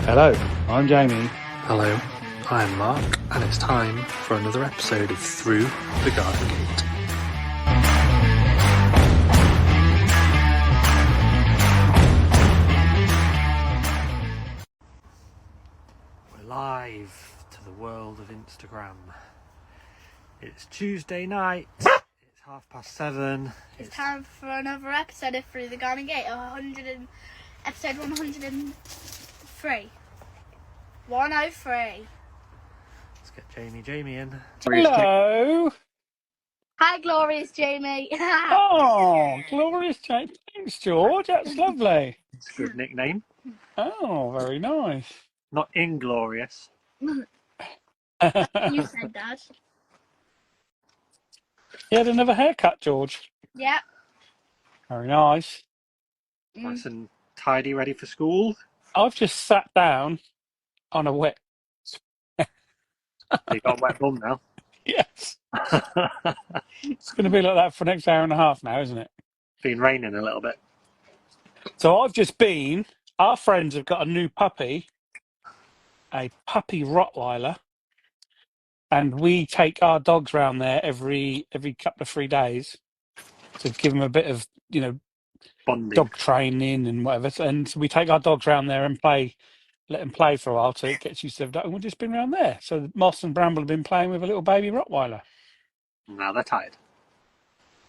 Hello, I'm Jamie. Hello, I'm Mark, and it's time for another episode of Through the Garden Gate. We're live to the world of Instagram. It's Tuesday night, it's 7:30. It's time for another episode of Through the Garden Gate, episode 103. 103. Let's get Jamie in. Hello. Hi, glorious Jamie. Oh, glorious Jamie. Thanks, George. That's lovely. It's a good nickname. Oh, very nice. Not inglorious. You said that. You had another haircut, George. Yeah. Very nice. Nice and tidy, ready for school. I've just sat down on a wet. You got a wet bum now. Yes. It's going to be like that for the next hour and a half now, isn't it? Been raining a little bit. So I've just been. Our friends have got a new puppy, a puppy Rottweiler, and we take our dogs round there every couple of 3 days to give them a bit of, Bonding. dog training and whatever. And so we take our dogs around there and let them play for a while so it gets used to the dog. And we've just been around there. So Moss and Bramble have been playing with a little baby Rottweiler. Now they're tired.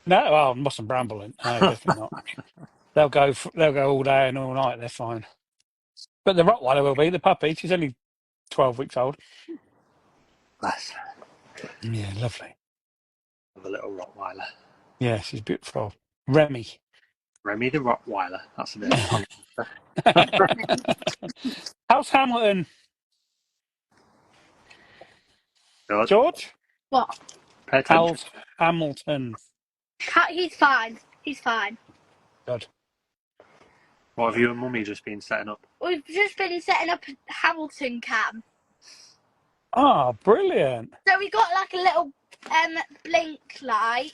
No, well, Moss and Bramble, no, definitely not. They'll go all day and all night. They're fine. But the Rottweiler will be the puppy. She's only 12 weeks old. Bless. Yeah, lovely. Of a little Rottweiler. Yeah, she's beautiful. Remy. Remy the Rottweiler. That's a bit of How's Hamilton, George. George? What? Pay attention. How's Hamilton? He's fine. He's fine. Good. What have you and Mummy just been setting up? We've just been setting up a Hamilton cam. Oh, brilliant. So we got like a little blink light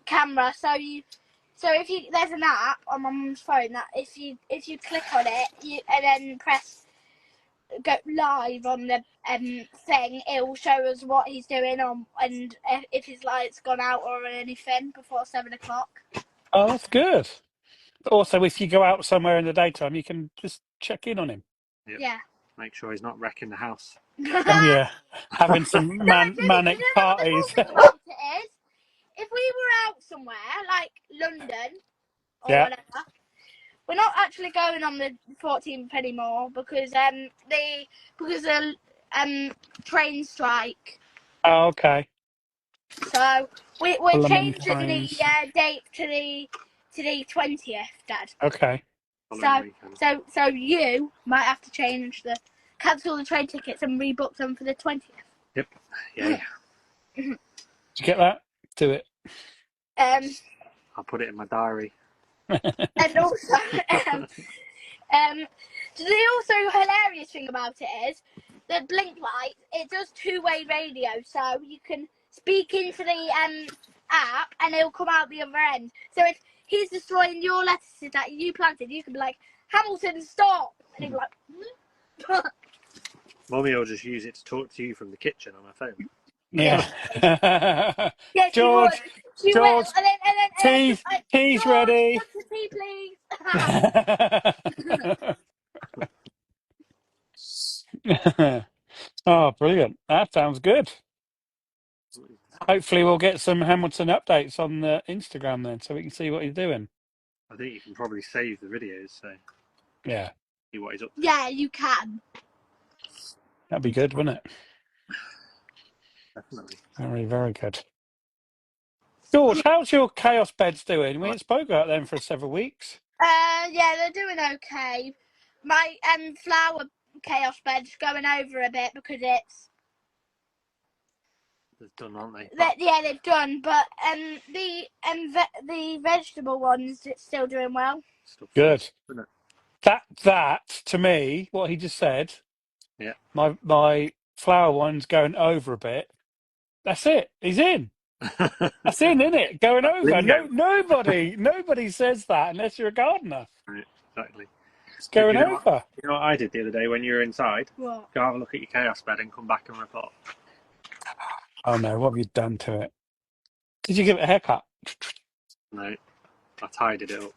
camera. So if you there's an app on my mum's phone that if you click on it and then press go live on the thing, it will show us what he's doing and if his light's gone out or anything before 7 o'clock. Oh, that's good. Also, if you go out somewhere in the daytime, you can just check in on him. Yep. Yeah. Make sure he's not wrecking the house. Oh, yeah. Having some manic parties. The cool thing about it is, if we were out somewhere, like London or Yeah. whatever, we're not actually going on the 14th anymore because the train strike. Oh, okay. So we're Blooming changing trains. the date to the 20th, Dad. Okay. So you might have to cancel the train tickets and rebook them for the 20th. Yep. Yeah. Did you get that? Do it. I'll put it in my diary. And also, the also hilarious thing about it is the blink light. It does two-way radio, so you can speak into the app, and it'll come out the other end. So if he's destroying your lettuces that you planted, you can be like, Hamilton, stop, and he'll be like. Mummy will just use it to talk to you from the kitchen on her phone. Yeah. Yeah, George, she George, will. And then, tea's George, ready. what's the tea, please? Oh, brilliant. That sounds good. Hopefully we'll get some Hamilton updates on the Instagram then so we can see what he's doing. I think you can probably save the videos, so Yeah. see what he's up to. Yeah, you can. That'd be good, wouldn't it? Definitely. Very, very good. George, how's your chaos beds doing? We ain't spoke about them for several weeks. Yeah, they're doing okay. My flower chaos bed's going over a bit because They're done, aren't they? yeah, they've done, but the vegetable ones it's still doing well. Good. Isn't it? That to me, what he just said. Yeah. My flower one's going over a bit. That's it. He's in. That's in, isn't it? Going over. Bingo. Nobody says that unless you're a gardener. Right, exactly. going you know over. You know what I did the other day when you were inside? What? Go have a look at your chaos bed and come back and report. Oh no, what have you done to it? Did you give it a haircut? No, I tidied it up.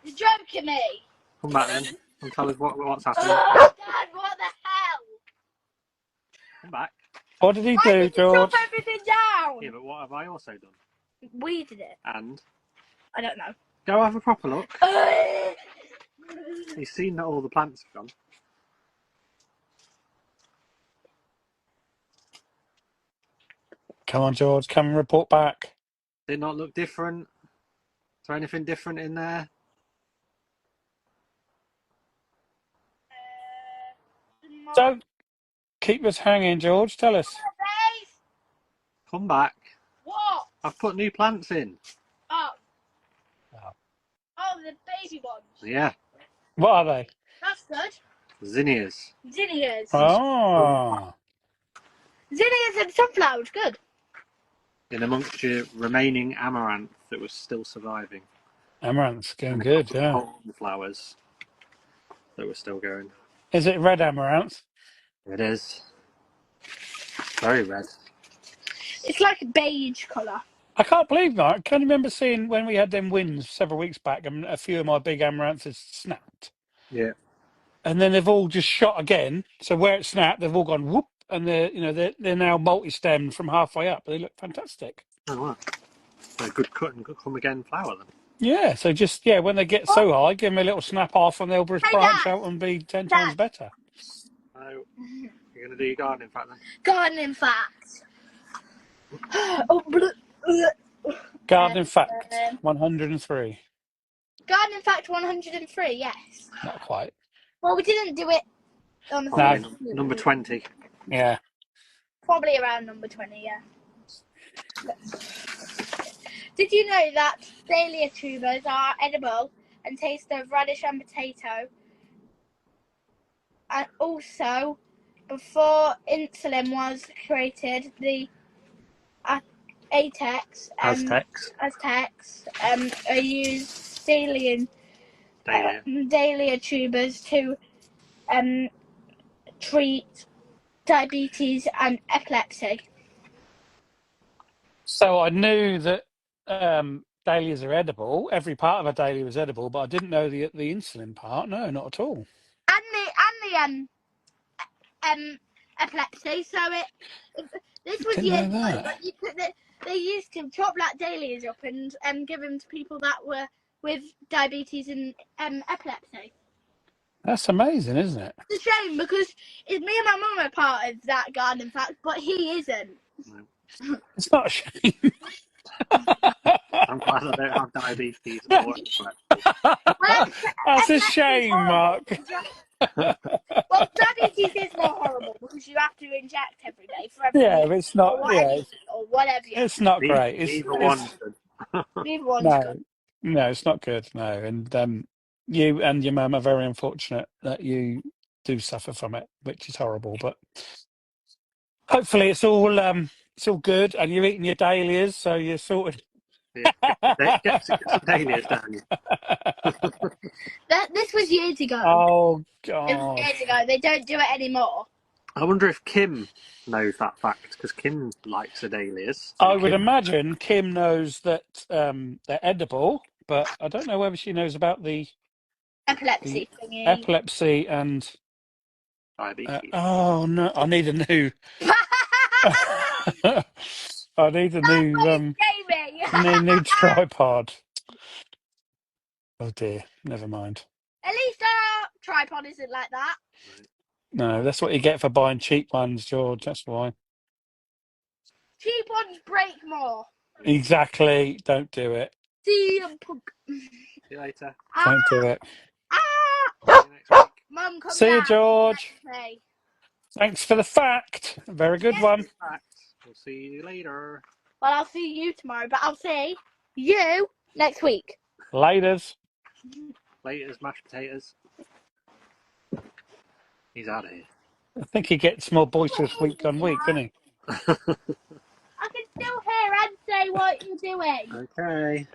You're joking me. Come back then and tell us what's happening. Dad, what the hell? Come back. What did he Why do, did you chop George? everything down? Yeah, but what have I also done? We did it. And I don't know. go have a proper look. You've seen that all the plants have gone. Come on, George, come and report back. Did it not look different? Is there anything different in there? Don't keep us hanging, George. Tell us. Come back. What? I've put new plants in. Oh. Oh. Oh, the baby ones. Yeah, What are they? That's good. zinnias. Zinnias. Oh, Zinnias and sunflowers, good. In amongst your remaining amaranth that was still surviving. amaranth's going And a good, couple of yeah. Holden flowers that were still going. Is it red amaranth? It is. Very red. It's like a beige colour. I can't believe that. I can remember seeing when we had them winds several weeks back, and a few of my big amaranths snapped. Yeah. And then they've all just shot again. So where it snapped, they've all gone whoop, and they're now multi-stemmed from halfway up. They look fantastic. Oh, wow. A good cut and good come again flower then. Yeah, so just when they get so high, give them a little snap off, and they'll just Hey, branch Dad. out and be 10 times better. So, you're going to do your gardening fact then? Gardening fact. Oh, Gardening fact 103. Gardening fact 103, yes. Not quite. Well, we didn't do it on the No. first. Number 20. Yeah. Probably around number 20, yeah. Did you know that Dahlia tubers are edible and taste of radish and potato? And also, before insulin was created, the Aztecs used Dahlia tubers to treat diabetes and epilepsy. So I knew that dahlias are edible. Every part of a dahlia was edible, but I didn't know the insulin part. No, not at all. And the epilepsy. So this was Didn't know years ago, that. but they used to chop black dahlias up and give them to people that were with diabetes and epilepsy. That's amazing, isn't it? It's a shame because me and my mum are part of that garden fact, but he isn't. It's not a shame. I'm glad I don't have diabetes or epilepsy. That's a shame, Mark. Well, diabetes is more horrible because you have to inject every day for every Yeah, but it's not. or whatever. It's not great. Neither one's good. Neither one's good. No, it's not good. No, and you and your mum are very unfortunate that you do suffer from it, which is horrible. But hopefully, it's all good, and you're eating your dahlias, so you're sorted. Yeah. Get some dahlias down you. This was years ago. Oh It was God! years ago. They don't do it anymore. I wonder if Kim knows that fact, because Kim likes the dahlias. I would imagine Kim knows that they're edible, but I don't know whether she knows about the Epilepsy thingy. epilepsy and. Diabetes. Oh no! I need a new. I need a new tripod. Oh dear, never mind. At least our tripod isn't like that. No, that's what you get for buying cheap ones, George. That's why. Cheap ones break more. Exactly. Don't do it. See you, punk. See you later. Don't do it. See you next week. Mum, come See you, down. George. Okay. Thanks for the fact. Very good one. We'll see you later. Well, I'll see you tomorrow, but I'll see you next week. Laters. Laters, mashed potatoes. He's out of here. I think he gets more boisterous week on week, doesn't he? I can still hear and say what you're doing. Okay.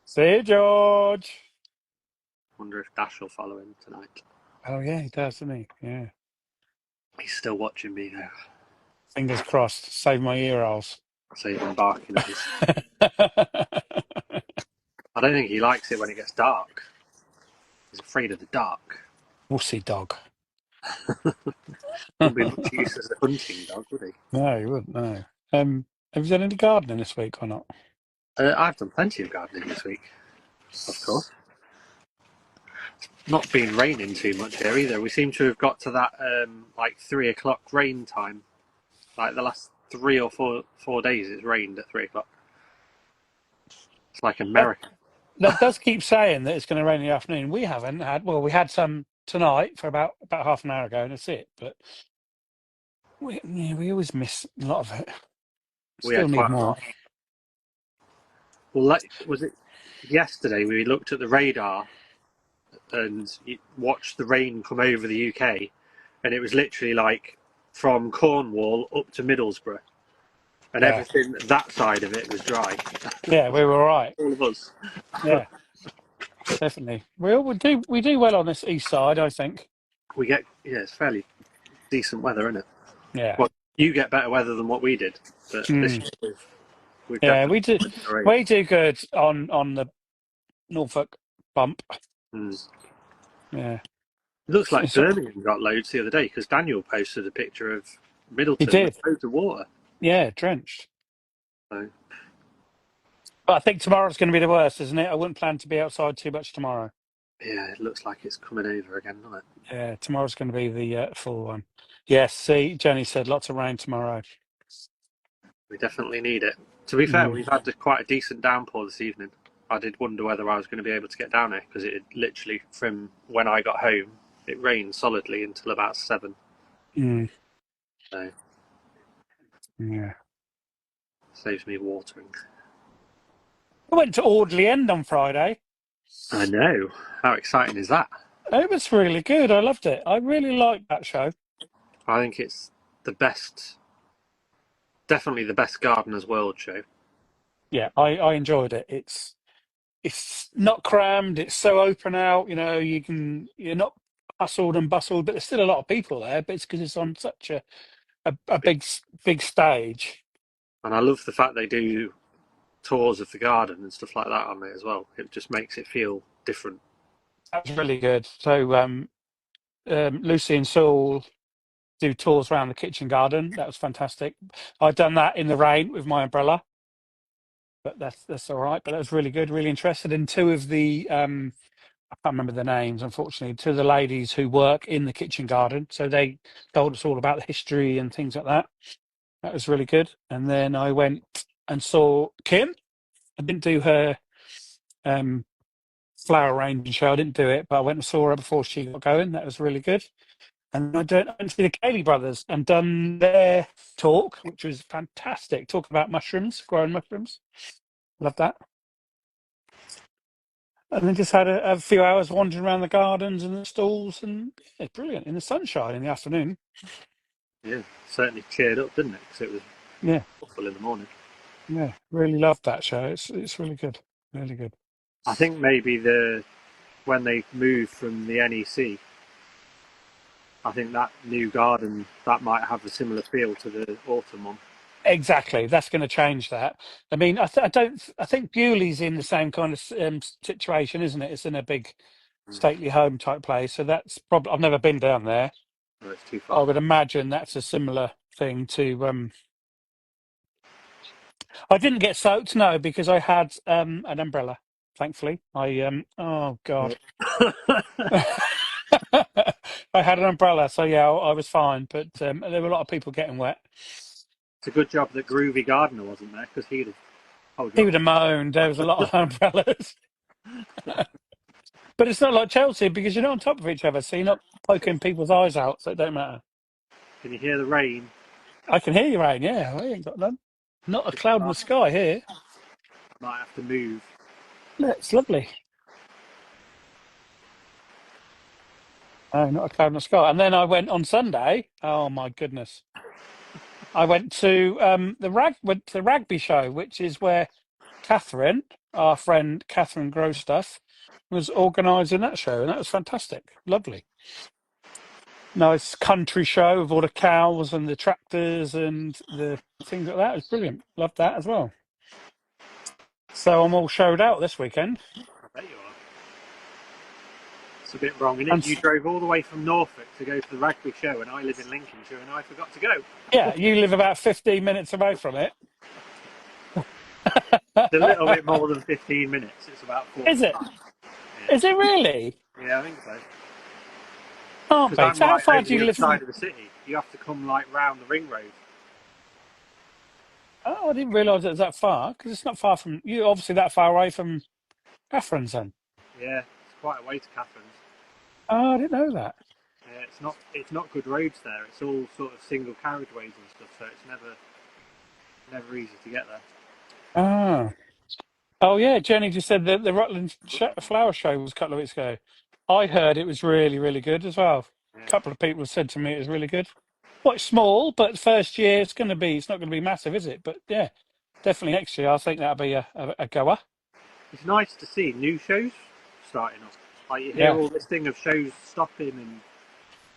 See you, George. Wonder if Dash will follow him tonight. Oh yeah, he does, doesn't he? Yeah. He's still watching me though. Fingers crossed. Save my ear holes. So he's been barking at us. I don't think he likes it when it gets dark. He's afraid of the dark. Wussy dog. Wouldn't be much use as a hunting dog, would he? No, he wouldn't. No. Have you done any gardening this week or not? I've done plenty of gardening this week, of course. Not been raining too much here either. We seem to have got to that like 3 o'clock rain time. Like the last 3 or 4 days, it's rained at 3 o'clock. It's like America. That does keep saying that it's going to rain in the afternoon. We haven't had. Well, we had some tonight for about half an hour ago, and that's it. But we always miss a lot of it. We Still had need quite a more. lot. Well, was it yesterday? We looked at the radar and watched the rain come over the UK, and it was literally like from Cornwall up to Middlesbrough, and Yeah. everything that side of it was dry. Yeah, we were all right. All of us. Yeah, definitely. We do well on this east side, I think. We get it's fairly decent weather, isn't it? Yeah. Well, you get better weather than what we did, but this year we've Yeah, we definitely do. We do good on the Norfolk bump. Yeah. It looks like It's- Birmingham got loads the other day because Daniel posted a picture of Middleton He did. with loads of water. Yeah, drenched. So, But I think tomorrow's going to be the worst, isn't it? I wouldn't plan to be outside too much tomorrow. yeah, it looks like it's coming over again, doesn't it? Yeah, tomorrow's going to be the full one. Yes, see, Jenny said lots of rain tomorrow. We definitely need it. To be fair, we've had quite a decent downpour this evening. I did wonder whether I was going to be able to get down here because it literally, from when I got home, it rained solidly until about 7. So, Yeah. saves me watering. I went to Audley End on Friday. I know. How exciting is that? It was really good. I loved it. I really liked that show. I think it's the best, definitely the best Gardener's World show. Yeah, I enjoyed it. It's not crammed. It's so open out. You know, you're not hustled and bustled, but there's still a lot of people there. But it's because it's on such a big stage. And I love the fact they do tours of the garden and stuff like that on there as well. It just makes it feel different. That's really good. So Lucy and Saul do tours around the kitchen garden. That was fantastic. I'd done that in the rain with my umbrella, but that's all right. But that was really good. Really interested in two of the I can't remember the names, unfortunately. Two of the ladies who work in the kitchen garden. So they told us all about the history and things like that. That was really good. And then I went and saw Kim. I didn't do her flower arranging show. I didn't do it, but I went and saw her before she got going. That was really good. And I went to the Cayley brothers and done their talk, which was fantastic. Talking about mushrooms, growing mushrooms. Love that. And then just had a few hours wandering around the gardens and the stalls, and yeah, brilliant in the sunshine in the afternoon. Yeah, certainly cheered up, didn't it? Because it was awful in the morning. Yeah, really loved that show. It's really good, really good. I think maybe when they moved from the NEC, I think that new garden that might have a similar feel to the autumn one. Exactly, that's going to change that. I mean, I think Bewley's in the same kind of situation, isn't it? It's in a big stately home type place, so that's probably. I've never been down there. No, it's too far. I would imagine that's a similar thing to. I didn't get soaked, no, because I had an umbrella. Thankfully, oh god, I had an umbrella, so yeah, I was fine. But there were a lot of people getting wet. It's a good job that Groovy Gardener wasn't there because he'd have. He would have moaned. There was a lot of umbrellas. But it's not like Chelsea because you're not on top of each other, so you're not poking people's eyes out, so it don't matter. Can you hear the rain? I can hear you, Rain. Yeah, I ain't got none. Not a cloud in the sky here. Might have to move. Yeah, it's lovely. Oh, not a cloud in the sky. And then I went on Sunday. Oh my goodness! I went to the rugby show, which is where Catherine, our friend Catherine Growstuff, was organising that show, and that was fantastic. Lovely. Nice country show of all the cows and the tractors and the things like that. It was brilliant. Loved that as well. So I'm all showed out this weekend. I bet you are. It's a bit wrong, isn't And it? You drove all the way from Norfolk to go to the rugby show, and I live in Lincolnshire, and I forgot to go. yeah, you live about 15 minutes away from it. It's a little bit more than 15 minutes. It's about 45. Is it? Yeah. Is it really? Yeah, I think so. Can't Because be. I'm So how like far over do you the other live from? side of the city. You have to come like round the ring road. Oh, I didn't realise it was that far, because it's not far from you. Obviously, that far away from Catherine's then. Yeah, it's quite a way to Catherine's. Oh, I didn't know that. Yeah, it's not good roads there. It's all sort of single carriageways and stuff, so it's never easy to get there. Ah. Oh, yeah. Jenny just said that the Rutland Flower Show was a couple of weeks ago. I heard it was really, really good as well. Yeah. A couple of people said to me it was really good. Quite small, but first year it's not going to be massive, is it? But yeah, definitely next year I think that'll be a goer. It's nice to see new shows starting up. Like you hear Yeah. all this thing of shows stopping and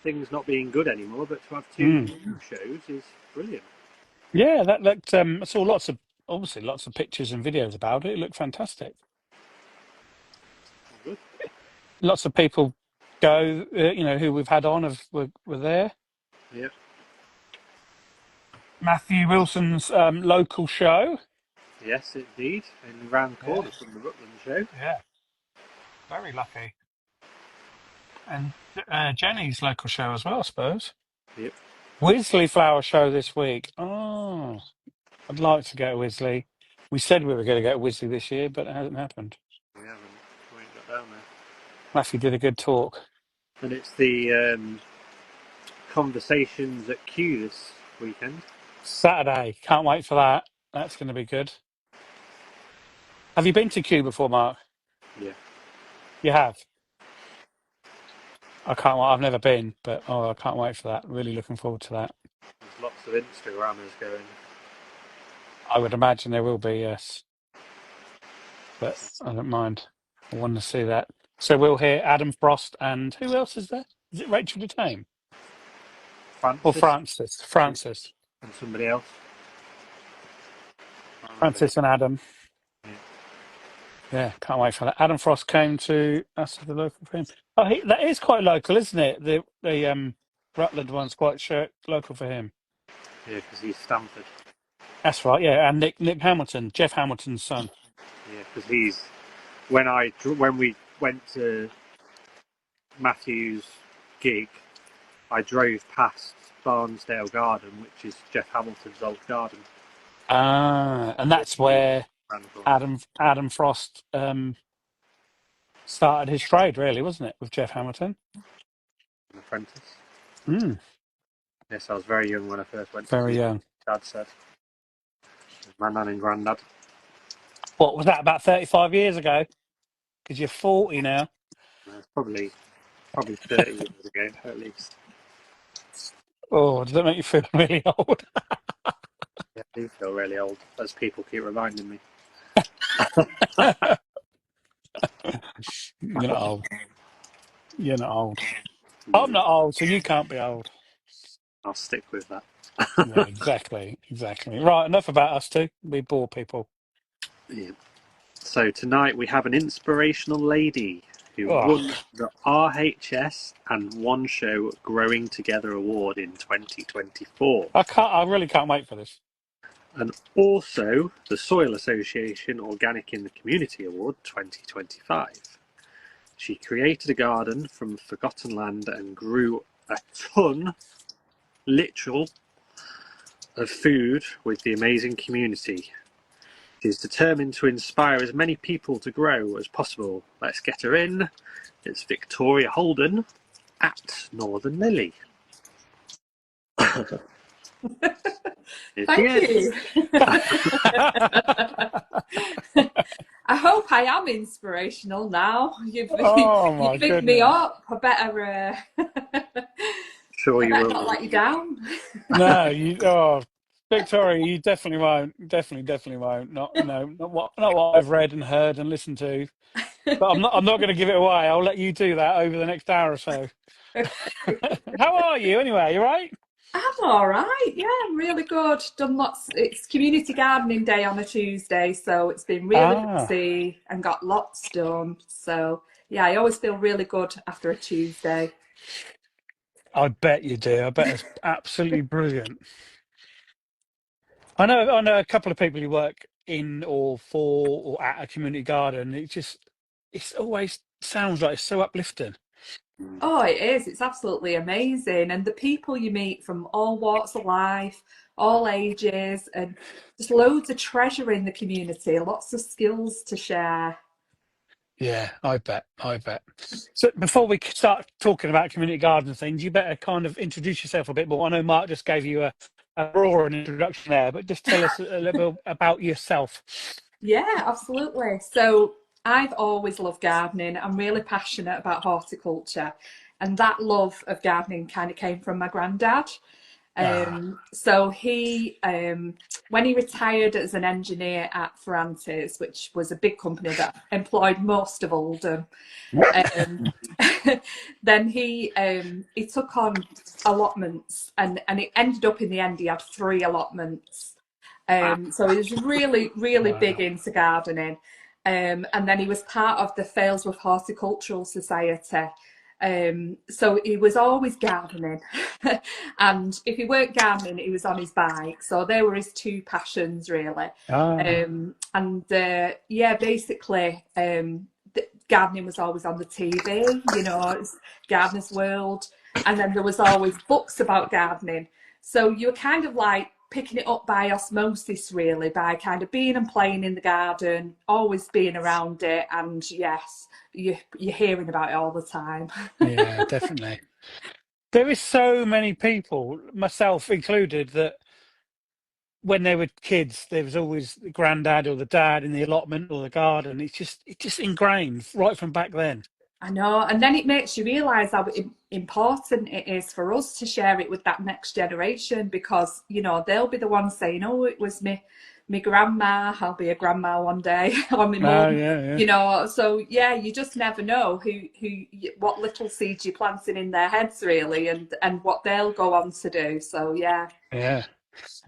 things not being good anymore, but to have two new shows is brilliant. Yeah, that looked. I saw lots of pictures and videos about it. It looked fantastic. Good. Lots of people go. Who we've had on were there. Yep. Matthew Wilson's local show. Yes, indeed. And round the corner Yeah. from the Rutland show. Yeah, very lucky. And Jenny's local show as well, I suppose. Yep. Wisley Flower Show this week. Oh, I'd like to go to Wisley. We said we were going to go to Wisley this year, but it hasn't happened. We haven't. We ain't got down there. Matthew did a good talk. And it's the conversations at Kew this weekend. Saturday. Can't wait for that. That's going to be good. Have you been to Kew before, Mark? Yeah. You have? I can't. I've never been, but I can't wait for that. Really looking forward to that. There's lots of Instagrammers going. I would imagine there will be, yes. But I don't mind. I want to see that. So we'll hear Adam Frost and who else is there? Is it Rachel DeTame? Or Francis Francis. and somebody else. Francis and Adam. Yeah, can't wait for that. Adam Frost came to us at the local film. Oh, that is quite local, isn't it? The Rutland one's quite local for him. Yeah, because he's Stamford. That's right. Yeah, and Nick Hamilton, Jeff Hamilton's son. Yeah, because he's when we went to Matthew's gig, I drove past Barnsdale Garden, which is Jeff Hamilton's old garden. Ah, and that's where Adam Frost started his trade, really, wasn't it, with Jeff Hamilton? An apprentice. Mm. Yes, I was very young when I first went. Very young. Dad said. My nan and granddad. What was that, about 35 years ago? Because you're 40 now. It's probably 30 years ago, at least. Oh, does that make you feel really old? Yeah, I do feel really old, as people keep reminding me. You're not old. You're not old. I'm not old, so you can't be old. I'll stick with that. Yeah, exactly. Right, enough about us two. We bore people. Yeah. So tonight we have an inspirational lady who won the RHS and One Show Growing Together Award in 2024. I really can't wait for this. And also the Soil Association Organic in the Community Award 2025. She created a garden from forgotten land and grew a ton, literal, of food with the amazing community. She is determined to inspire as many people to grow as possible. Let's get her in. It's Victoria Holden at Northern Lily. Thank you. I hope I am inspirational now. You've picked me up. I better. Sure, you will not let you down. No, you. Oh, Victoria, you definitely won't. Definitely won't. Not what I've read and heard and listened to. But I'm not going to give it away. I'll let you do that over the next hour or so. How are you anyway? You right? I'm all right. Yeah, I'm really good. Done lots. It's community gardening day on a Tuesday, so it's been really busy and got lots done. So yeah, I always feel really good after a Tuesday. I bet you do. I bet it's absolutely brilliant. I know a couple of people who work in or for or at a community garden. It's always sounds like it's so uplifting. Oh, it is. It's absolutely amazing. And the people you meet from all walks of life, all ages, and just loads of treasure in the community, lots of skills to share. Yeah, I bet. So before we start talking about community garden things, you better kind of introduce yourself a bit more. I know Mark just gave you a roaring introduction there, but just tell us a little bit about yourself. Yeah, absolutely. So I've always loved gardening. I'm really passionate about horticulture. And that love of gardening kind of came from my granddad. So when he retired as an engineer at Ferrantes, which was a big company that employed most of Holden, um, then he took on allotments, and it ended up in the end he had 3 allotments. So he was really big into gardening. And then he was part of the Failsworth Horticultural Society. So he was always gardening. And if he weren't gardening, he was on his bike. So they were his 2 passions, really. Basically, gardening was always on the TV, it's Gardener's World. And then there was always books about gardening. So you were kind of like picking it up by osmosis, really, by kind of being and playing in the garden, always being around it. And yes, you're hearing about it all the time. Yeah, definitely. There is so many people, myself included, that when they were kids, there was always the granddad or the dad in the allotment or the garden. It just ingrained right from back then. I know, and then it makes you realise how important it is for us to share it with that next generation, because they'll be the ones saying, "Oh, it was me grandma. I'll be a grandma one day," or my mum. Yeah. So yeah, you just never know what little seeds you're planting in their heads, really, and what they'll go on to do. So yeah. Yeah,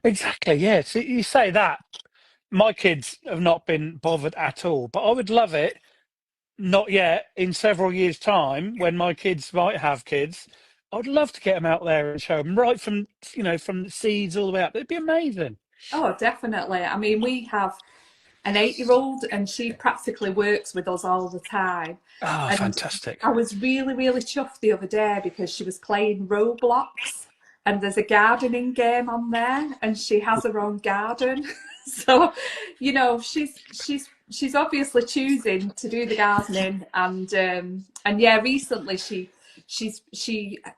exactly. Yeah. So you say that. My kids have not been bothered at all, but I would love it. Not yet. In several years' time, when my kids might have kids, I'd love to get them out there and show them right from from the seeds all the way up. It'd be amazing. Oh, definitely. I mean, we have an 8-year-old, and she practically works with us all the time. Oh, And fantastic. I was really chuffed the other day because she was playing Roblox, and there's a gardening game on there, and she has her own garden. So, she's obviously choosing to do the gardening, and yeah, recently she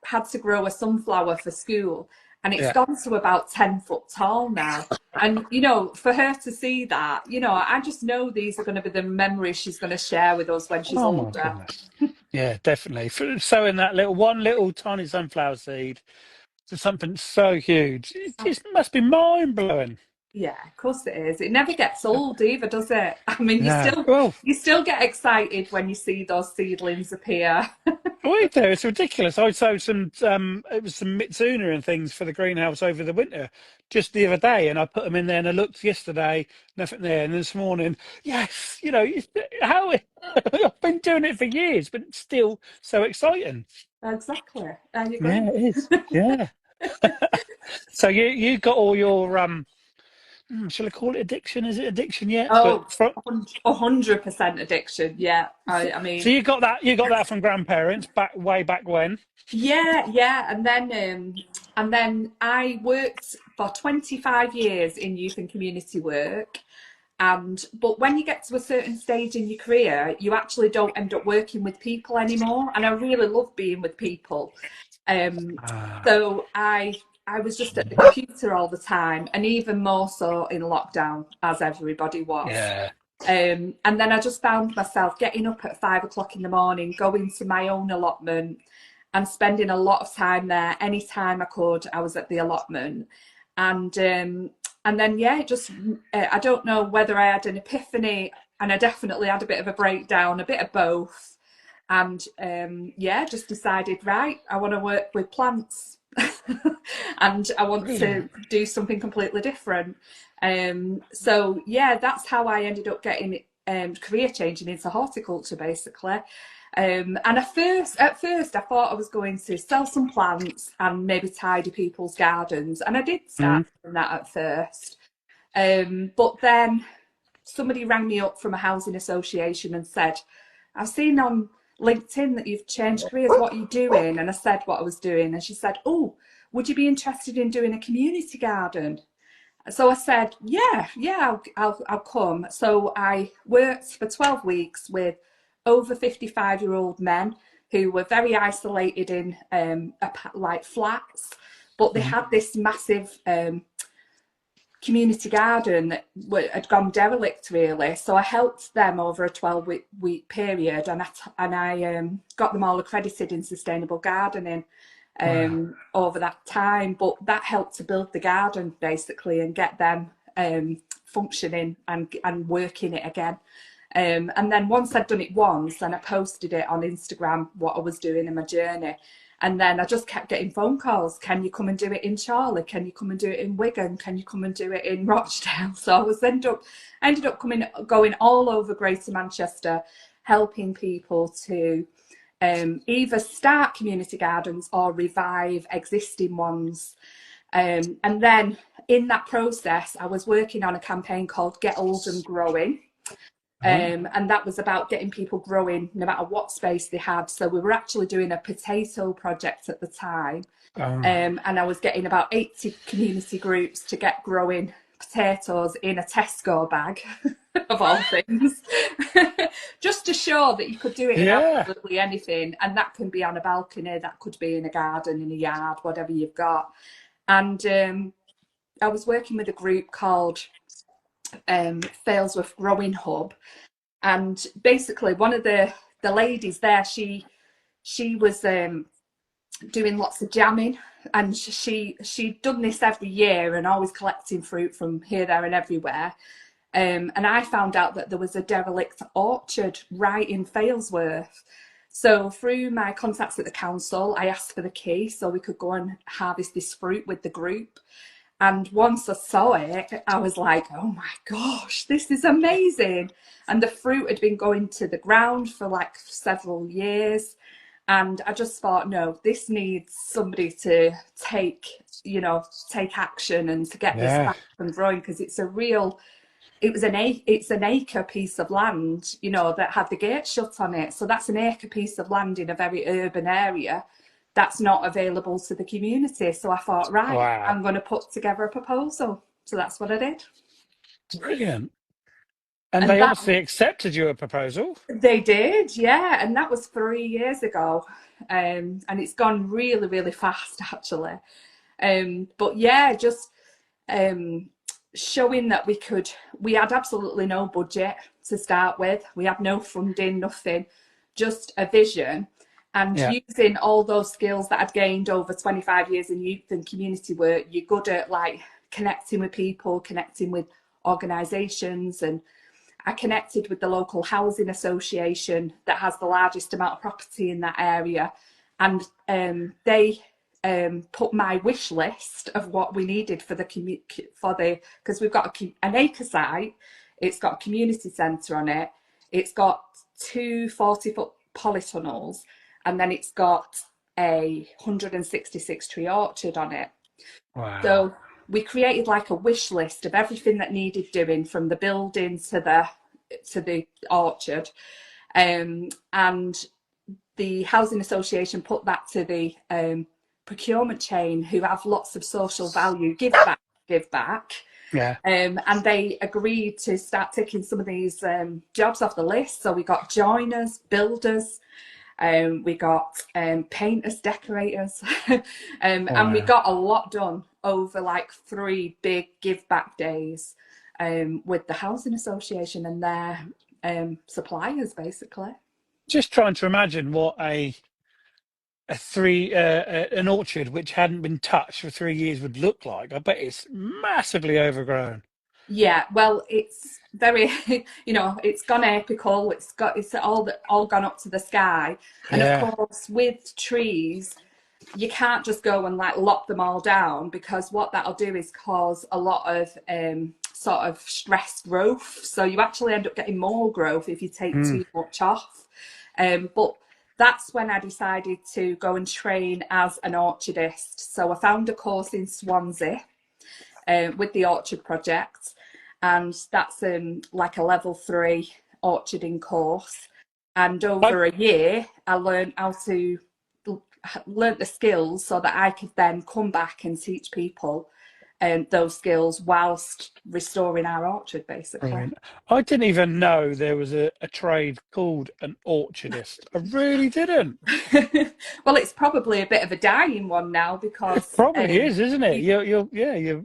had to grow a sunflower for school, and it's gone to about 10 foot tall now. And for her to see that, I just know these are going to be the memories she's going to share with us when she's older. My goodness. Yeah, definitely. Sowing that one little tiny sunflower seed to something so huge, it just must be mind blowing. Yeah, of course it is. It never gets old either, does it? I mean, you still get excited when you see those seedlings appear. We do. It's ridiculous. I sowed some it was some Mitsuna and things for the greenhouse over the winter just the other day, and I put them in there, and I looked yesterday, nothing there, and this morning, yes, how I've been doing it for years, but it's still so exciting. Exactly. There you go. Yeah, it is. Yeah. So you got all your shall I call it addiction? Is it addiction yet? Oh, 100% addiction. Yeah. I mean. So you got that from grandparents way back when. Yeah. And then I worked for 25 years in youth and community work. But when you get to a certain stage in your career, you actually don't end up working with people anymore. And I really love being with people. So I was just at the computer all the time, and even more so in lockdown, as everybody was. Yeah. And then I just found myself getting up at 5 o'clock in the morning, going to my own allotment and spending a lot of time there. Anytime I could, I was at the allotment. And then it just I don't know whether I had an epiphany, and I definitely had a bit of a breakdown, a bit of both, and just decided, right, I want to work with plants. And I want to do something completely different. So that's how I ended up getting career changing into horticulture, basically. And at first I thought I was going to sell some plants and maybe tidy people's gardens, and I did start doing that at first. But then somebody rang me up from a housing association and said, I've seen on LinkedIn that you've changed careers, what are you doing? And I said what I was doing, and she said, oh, would you be interested in doing a community garden? So I said, I'll come. So I worked for 12 weeks with over 55-year-old men who were very isolated in like flats, but they had this massive community garden that had gone derelict, really. So I helped them over a 12-week period, and I got them all accredited in sustainable gardening over that time. But that helped to build the garden, basically, and get them functioning and working it again. And then once I'd done it once, and I posted it on Instagram, what I was doing in my journey. And then I just kept getting phone calls. Can you come and do it in Charlie? Can you come and do it in Wigan? Can you come and do it in Rochdale? So I ended up going all over Greater Manchester, helping people to either start community gardens or revive existing ones. And then in that process, I was working on a campaign called Get Holden Growing. And that was about getting people growing no matter what space they had. So we were actually doing a potato project at the time. And I was getting about 80 community groups to get growing potatoes in a Tesco bag, of all things, just to show that you could do it in absolutely anything. And that can be on a balcony, that could be in a garden, in a yard, whatever you've got. And I was working with a group called Failsworth Growing Hub, and basically one of the ladies there, she was doing lots of jamming, and she'd done this every year and always collecting fruit from here, there and everywhere. And I found out that there was a derelict orchard right in Failsworth. So through my contacts at the council, I asked for the key so we could go and harvest this fruit with the group. And once I saw it, I was like, oh my gosh, this is amazing. And the fruit had been going to the ground for like several years. And I just thought, no, this needs somebody to take action and to get this back and growing, because it's an acre piece of land, that had the gate shut on it. So that's an acre piece of land in a very urban area that's not available to the community. So I thought, right, I'm going to put together a proposal. So that's what I did. Brilliant. And they obviously accepted your proposal. They did, yeah. And that was 3 years ago. And it's gone really, really fast, actually. But yeah, just showing that we had absolutely no budget to start with. We had no funding, nothing, just a vision. And using all those skills that I'd gained over 25 years in youth and community work, you're good at like connecting with people, connecting with organisations. And I connected with the local housing association that has the largest amount of property in that area. And they put my wish list of what we needed for because we've got an acre site. It's got a community centre on it. It's got 2 40-foot polytunnels. And then it's got a 166 tree orchard on it. Wow. So we created like a wish list of everything that needed doing, from the building to the orchard. And the housing association put that to the procurement chain, who have lots of social value, give back. Yeah. And they agreed to start taking some of these jobs off the list. So we got joiners, builders, we got painters, decorators, and we got a lot done over like 3 big give back days with the housing association and their suppliers, basically. Just trying to imagine what a an orchard which hadn't been touched for 3 years would look like. I bet it's massively overgrown. Yeah, well, it's very, it's gone apical. It's all gone up to the sky, and of Yeah. course, with trees, you can't just go and like lop them all down, because what that'll do is cause a lot of sort of stress growth. So you actually end up getting more growth if you take too much off. But that's when I decided to go and train as an orchardist. So I found a course in Swansea with the Orchard Project, and that's like a level 3 orcharding course. And over a year, I learned how to learn the skills so that I could then come back and teach people those skills whilst restoring our orchard, basically. Brilliant. I didn't even know there was a trade called an orchardist. I really didn't. Well, it's probably a bit of a dying one now, because Probably is, isn't it? You're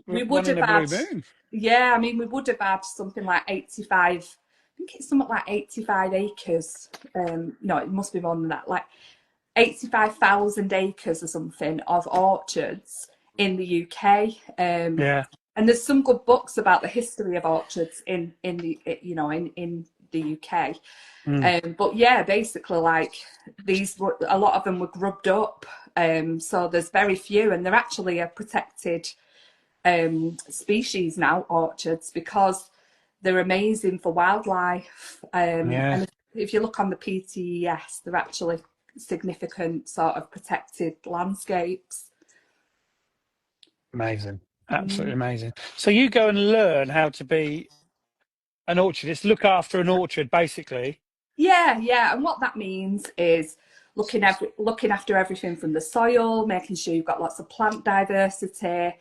we one would in have a blue had, moon. yeah, I mean, we would have had something like 85, I think it's something like 85 acres. No, it must be more than that, like 85,000 acres or something of orchards in the UK. Yeah. And there's some good books about the history of orchards in the UK. But yeah, basically, like a lot of them were grubbed up. So there's very few, and they're actually a protected species now, orchards, because they're amazing for wildlife. And if you look on the PTES, they're actually significant sort of protected landscapes. Amazing. Absolutely amazing. So you go and learn how to be an orchardist, look after an orchard, basically. Yeah. And what that means is looking after everything from the soil, making sure you've got lots of plant diversity,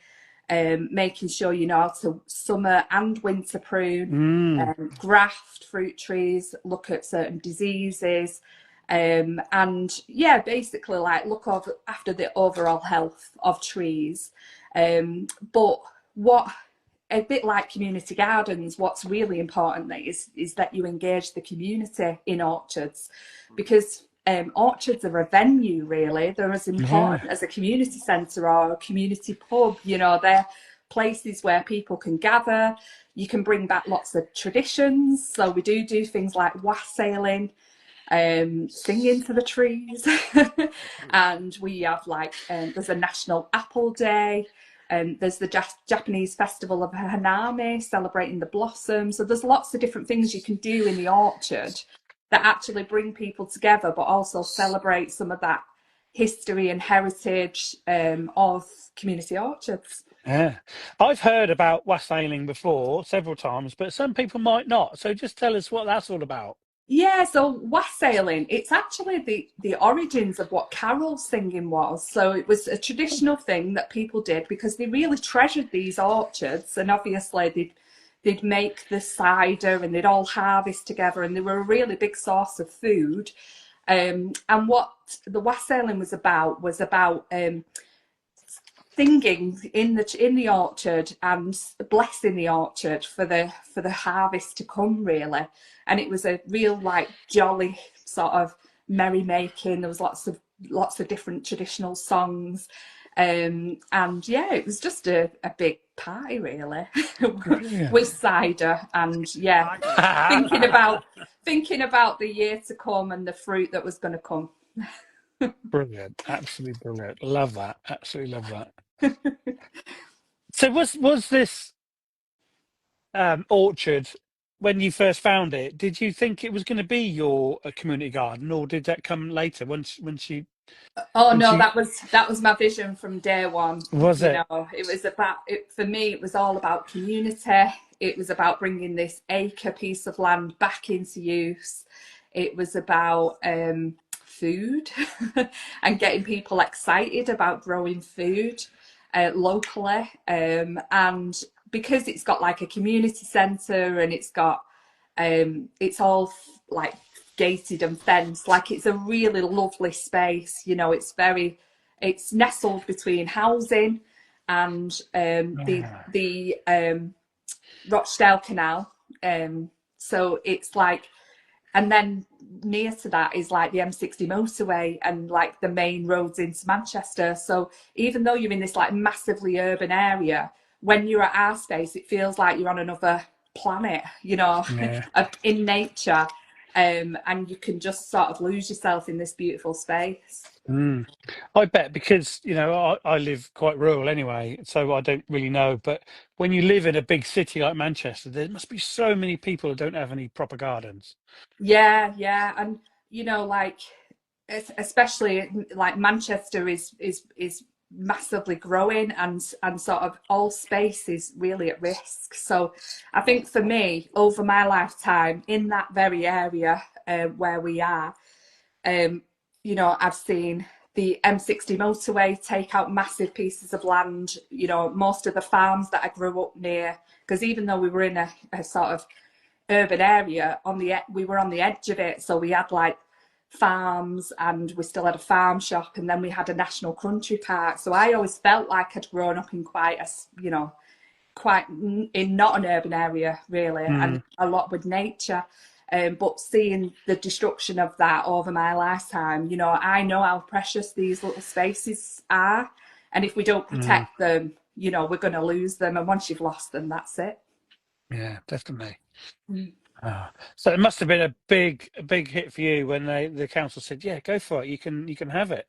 making sure you know how to summer and winter prune, graft fruit trees, look at certain diseases, and yeah, basically like look after the overall health of trees. But what, a bit like community gardens, what's really important is that you engage the community in orchards, because orchards are a venue, really. They're as important as a community centre or a community pub. They're places where people can gather. You can bring back lots of traditions. So we do things like wassailing, singing to the trees. And we have there's a National Apple Day. There's the Japanese Festival of Hanami, celebrating the blossom. So there's lots of different things you can do in the orchard that actually bring people together, but also celebrate some of that history and heritage of community orchards. Yeah. I've heard about wassailing before several times, but some people might not. So just tell us what that's all about. Yeah, so wassailing, it's actually the origins of what carol singing was. So it was a traditional thing that people did because they really treasured these orchards, and obviously they'd make the cider and they'd all harvest together, and they were a really big source of food. And what the wassailing was about singing in the orchard and blessing the orchard for the harvest to come, really. And it was a real jolly sort of merrymaking. There was lots of different traditional songs, and yeah, it was just a big party, really. With cider, and yeah, thinking about the year to come and the fruit that was going to come. Brilliant. Absolutely brilliant. Love that. Absolutely love that. So was this orchard, when you first found it, did you think it was going to be your community garden, or did that come later once you? Oh no, that was my vision from day one. Was it? It was about it for me. It was all about community. It was about bringing this acre piece of land back into use. It was about food and getting people excited about growing food locally, and because it's got like a community centre, and it's got it's all gated and fenced, it's a really lovely space. It's nestled between housing and the Rochdale Canal, so it's And then near to that is like the M60 motorway and like the main roads into Manchester. So even though you're in this like massively urban area, when you're at our space, it feels like you're on another planet, you know, Yeah. in nature. And you can just sort of lose yourself in this beautiful space. Mm. I bet, because I live quite rural anyway, so I don't really know. But when you live in a big city like Manchester, there must be so many people who don't have any proper gardens. Yeah, and like especially like Manchester is massively growing, and sort of all space is really at risk. So I think for me, over my lifetime in that very area where we are, I've seen the M60 motorway take out massive pieces of land. Most of the farms that I grew up near, because even though we were in a sort of urban area, we were on the edge of it, so we had like farms, and we still had a farm shop, and then we had a national country park. So I always felt like I'd grown up in quite in not an urban area really, and a lot with nature. But seeing the destruction of that over my lifetime, I know how precious these little spaces are, and if we don't protect them, we're going to lose them, and once you've lost them, that's it. Yeah, definitely. Mm. So it must have been a big hit for you when the council said, "Yeah, go for it. You can have it."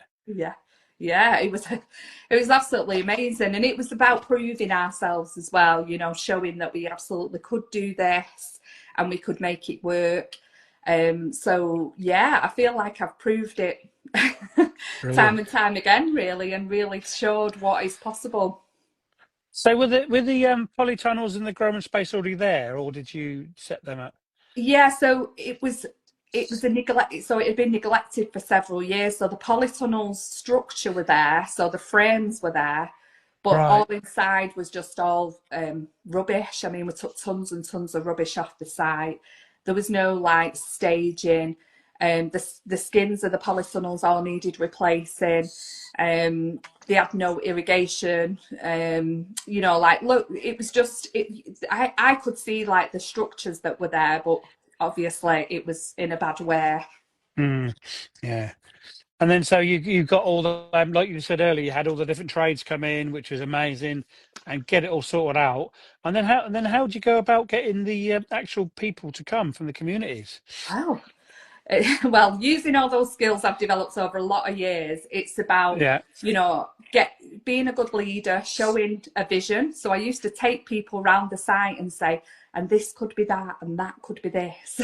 Yeah, it was absolutely amazing, and it was about proving ourselves as well, showing that we absolutely could do this and we could make it work. So yeah, I feel like I've proved it time Brilliant. and time again, really, and really showed what is possible. So were the polytunnels and the growing space already there, or did you set them up? Yeah, so it was a neglect. So it had been neglected for several years. So the polytunnel's structure were there, so the frames were there, but all Right. inside was just all rubbish. I mean, we took tons and tons of rubbish off the site. There was no like staging. The skins of the polytunnels all needed replacing. They had no irrigation. Like look, it was just I could see like the structures that were there, but obviously it was in a bad way. Yeah. And then so you got all the like you said earlier, you had all the different trades come in, which was amazing, and get it all sorted out. And then how did you go about getting the actual people to come from the communities? Wow. Well, using all those skills I've developed over a lot of years, it's about, Yeah. being a good leader, showing a vision. So I used to take people around the site and say, and this could be that, and that could be this,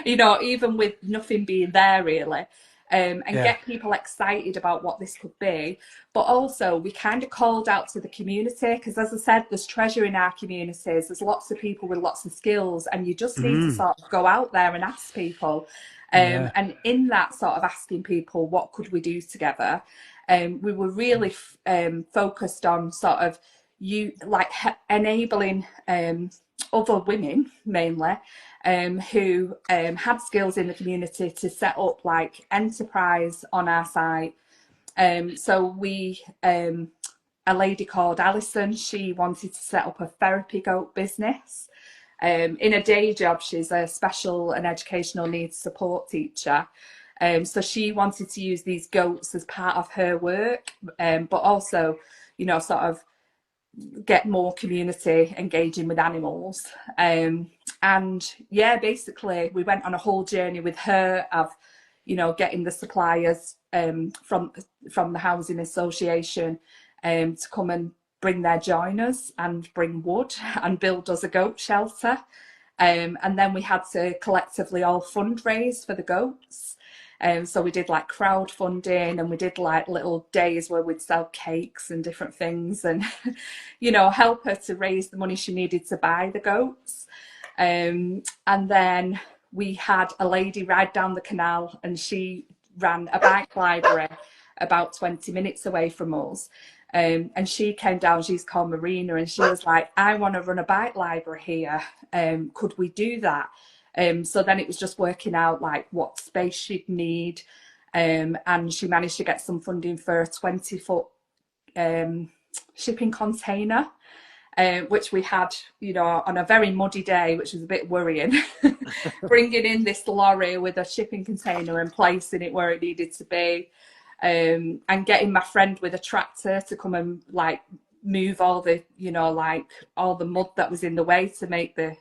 even with nothing being there really. And Yeah. get people excited about what this could be. But also, we kind of called out to the community, because as I said, there's treasure in our communities. There's lots of people with lots of skills, and you just need to sort of go out there and ask people. Yeah. And in that sort of asking people, what could we do together? We were really focused on sort of enabling other women mainly who had skills in the community to set up like enterprise on our site. So a lady called Alison, she wanted to set up a therapy goat business. In a day job, she's a special and educational needs support teacher. So she wanted to use these goats as part of her work, but also, sort of get more community engaging with animals. And yeah, basically we went on a whole journey with her of, getting the suppliers from the housing association to come and bring their joiners and bring wood and build us a goat shelter. And then we had to collectively all fundraise for the goats. So we did like crowdfunding, and we did like little days where we'd sell cakes and different things, and help her to raise the money she needed to buy the goats. And then we had a lady ride down the canal, and she ran a bike library about 20 minutes away from us. And she came down, she's called Marina, and she was like, I want to run a bike library here. Could we do that? So then it was just working out like what space she'd need. And she managed to get some funding for a 20-foot shipping container. which we had, on a very muddy day, which was a bit worrying, bringing in this lorry with a shipping container and placing it where it needed to be, and getting my friend with a tractor to come and like move all the, all the mud that was in the way to make the,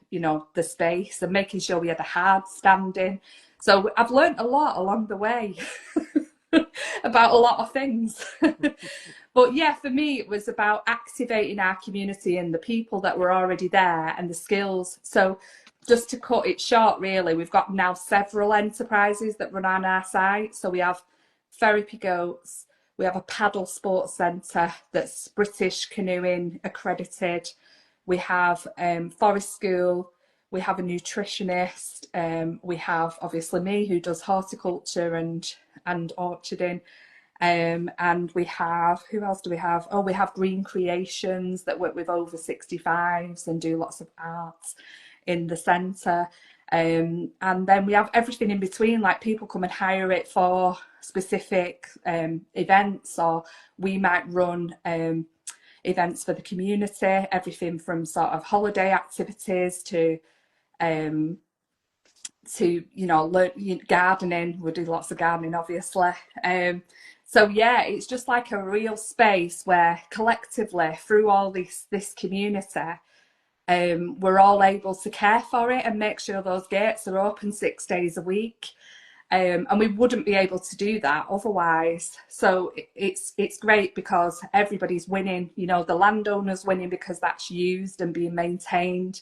the space, and making sure we had a hard standing. So I've learned a lot along the way about a lot of things. But yeah, for me, it was about activating our community and the people that were already there and the skills. So just to cut it short, really, we've got now several enterprises that run on our site. So we have therapy goats, we have a paddle sports centre that's British canoeing accredited, we have forest school, we have a nutritionist, we have obviously me who does horticulture and orcharding. And we have, who else do we have? Oh, we have Green Creations that work with over 65s and do lots of art in the centre. And then we have everything in between, like people come and hire it for specific events, or we might run events for the community, everything from sort of holiday activities to gardening. We do lots of gardening, obviously. So yeah, it's just like a real space where collectively through all this community, we're all able to care for it and make sure those gates are open 6 days a week. And we wouldn't be able to do that otherwise. So it's great because everybody's winning. The landowner's winning because that's used and being maintained.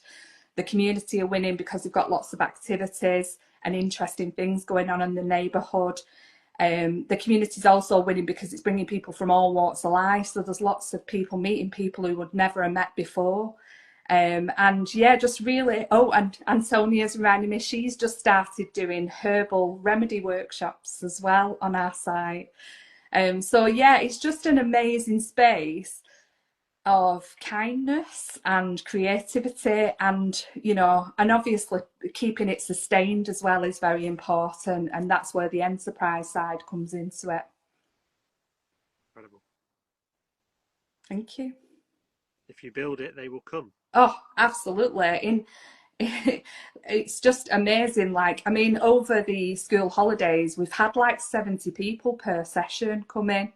The community are winning because we've got lots of activities and interesting things going on in the neighbourhood. The community's also winning because it's bringing people from all walks of life. So there's lots of people meeting people who would never have met before. And yeah, just really, and Antonia's reminding me, she's just started doing herbal remedy workshops as well on our site. So yeah, it's just an amazing space of kindness and creativity, and and obviously keeping it sustained as well is very important, and that's where the enterprise side comes into it. Incredible. Thank you. If you build it, they will come. Oh, absolutely. It's just amazing. Like, I mean, over the school holidays, we've had like 70 people per session come in.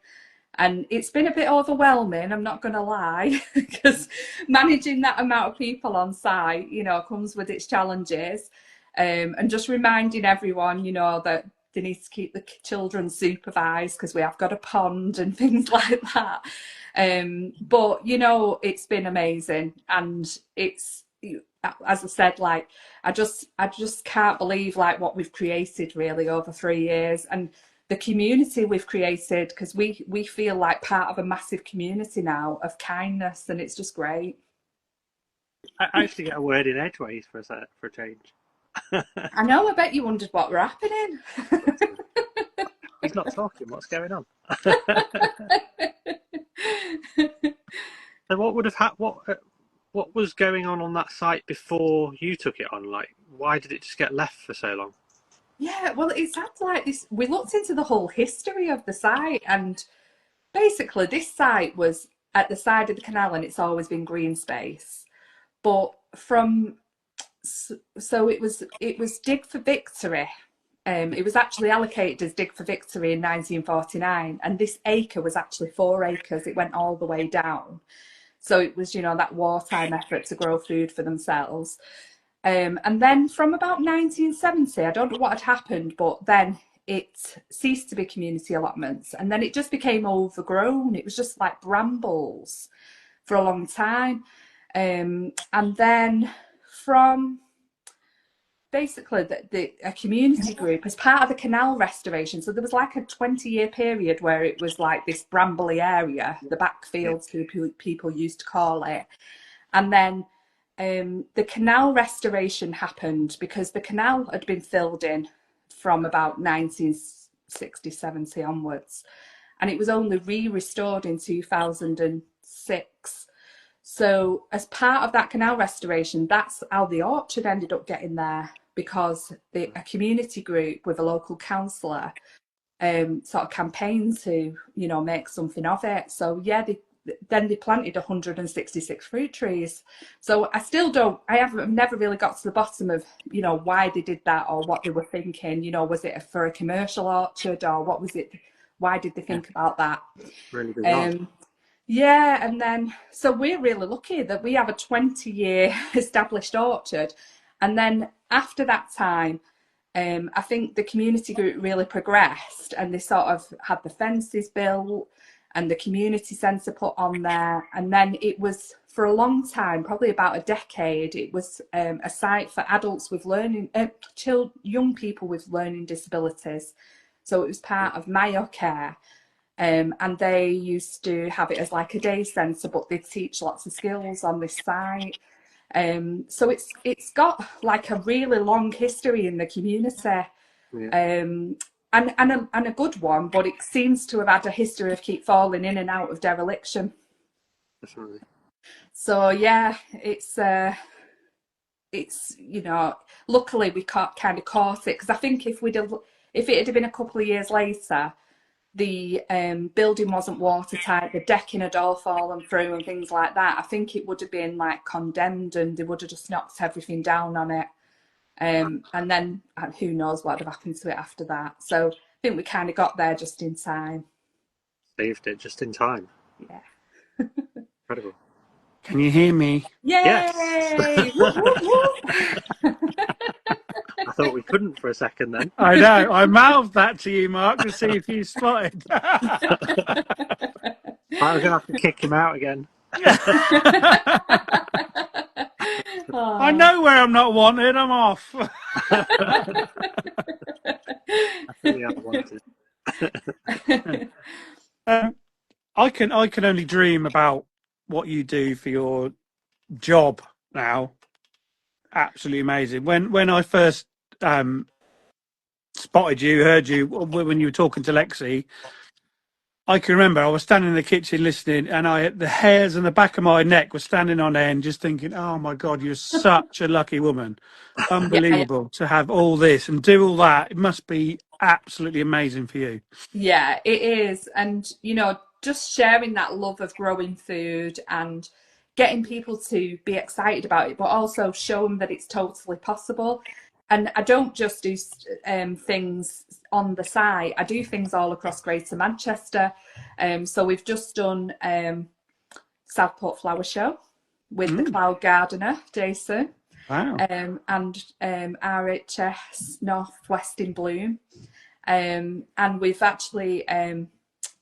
And it's been a bit overwhelming, I'm not going to lie, because managing that amount of people on site, comes with its challenges. And just reminding everyone, that they need to keep the children supervised because we have got a pond and things like that. But, it's been amazing. And it's, as I said, like, I just can't believe like what we've created really over 3 years. And the community we've created, because we feel like part of a massive community now of kindness, and it's just great. I actually get a word in edgeways for a change. I know, I bet you wondered what were happening. He's not talking, what's going on? So what would have what was going on that site before you took it on? Like, why did it just get left for so long? Yeah, well, it's had like this. We looked into the whole history of the site, and basically this site was at the side of the canal, and it's always been green space. But so it was Dig for Victory. It was actually allocated as Dig for Victory in 1949, and this acre was actually 4 acres. It went all the way down. So it was, that wartime effort to grow food for themselves. And then from about 1970, I don't know what had happened, but then it ceased to be community allotments, and then it just became overgrown. It was just like brambles for a long time. And then from basically a community group as part of the canal restoration, so there was like a 20-year period where it was like this brambly area, the backfields people used to call it. And then the canal restoration happened because the canal had been filled in from about 1960, 70 onwards, and it was only restored in 2006. So as part of that canal restoration, that's how the orchard ended up getting there, because a community group with a local councillor sort of campaigned to, make something of it. So yeah, then they planted 166 fruit trees. So I've never really got to the bottom of, you know, why they did that or what they were thinking. You know, was it for a commercial orchard or what was it? Why did they think about that? Really bizarre. Yeah, and then, so we're really lucky that we have a 20-year established orchard. And then after that time, I think the community group really progressed and they sort of had the fences built and the community centre put on there. And then it was, for a long time, probably about a decade, it was a site for adults with young people with learning disabilities. So it was part of MyoCare. And they used to have it as like a day centre, but they teach lots of skills on this site. So it's got like a really long history in the community, and a good one, but it seems to have had a history of keep falling in and out of dereliction. Definitely. So yeah, it's you know, luckily we kind of caught it, because I think if it had been a couple of years later, the building wasn't watertight, the decking had all fallen through and things like that, I think it would have been like condemned and they would have just knocked everything down on it. And then who knows what would have happened to it after that. So I think we kind of got there just in time. Saved it just in time. Yeah. Incredible. Can you hear me? Yay! Yes. Whoop, whoop, whoop. I thought we couldn't for a second then. I know. I mouthed that to you, Mark, to see if you spotted. I was going to have to kick him out again. I know where I'm not wanted. I'm off. I think we have wanted. I can only dream about what you do for your job now. Absolutely amazing. When I first spotted you, heard you when you were talking to Lexi, I can remember I was standing in the kitchen listening, and the hairs on the back of my neck were standing on end, just thinking, "Oh my God, you're such a lucky woman! Unbelievable to have all this and do all that. It must be absolutely amazing for you." Yeah, it is. And, you know, just sharing that love of growing food and getting people to be excited about it, but also show them that it's totally possible. And I don't just do things on the site. I do things all across Greater Manchester. So we've just done Southport Flower Show with the Cloud Gardener, Jason. Wow. And RHS Northwest in Bloom. And we've actually,